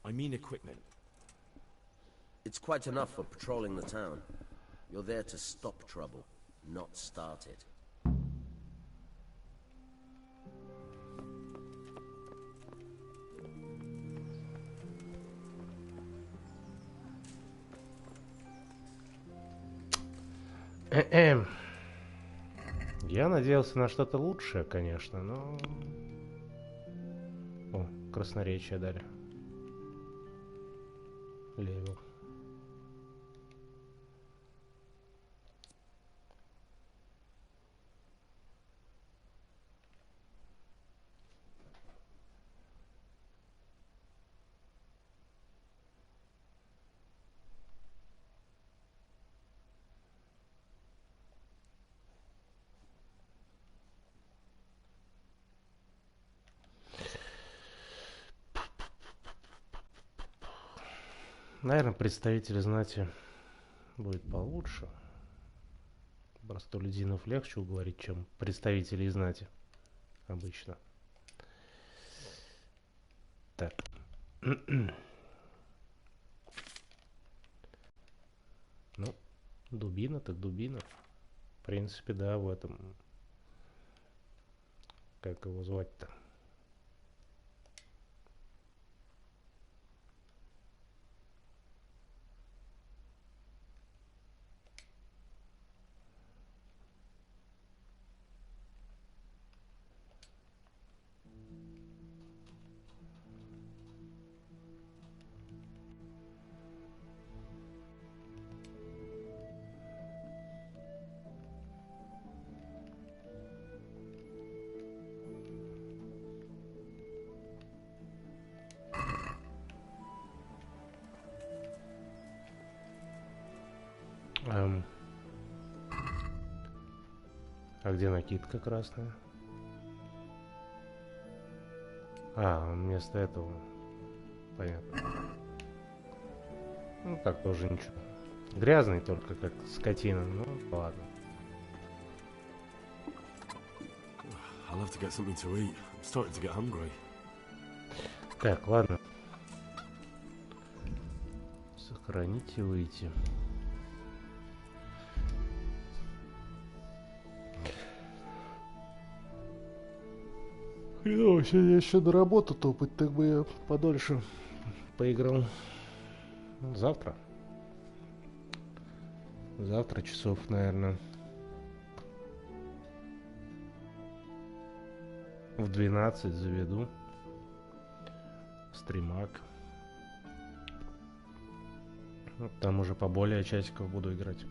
I mean equipment. It's quite enough for patrolling the town. You're there to stop trouble, not start it. Я надеялся на что-то лучшее, конечно, но... О, красноречие дали. Левел. Наверное, представители знати будет получше. Простолюдинов легче уговорить, чем представителей знати обычно. Так. Ну, дубина так дубина. В принципе, да, в этом... Как его звать-то? А где накидка красная? А, он вместо этого. Понятно. Ну, так тоже ничего. Грязный только, как скотина. Ну, ладно. I'll have to get something to eat. I'm starting to get hungry. Так, ладно. Сохранить и выйти. Хреново сегодня еще на работу топать, так бы я подольше поиграл. Завтра. Завтра часов, наверное, в 12 заведу стримак. Там уже поболее часиков буду играть.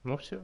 Ну все.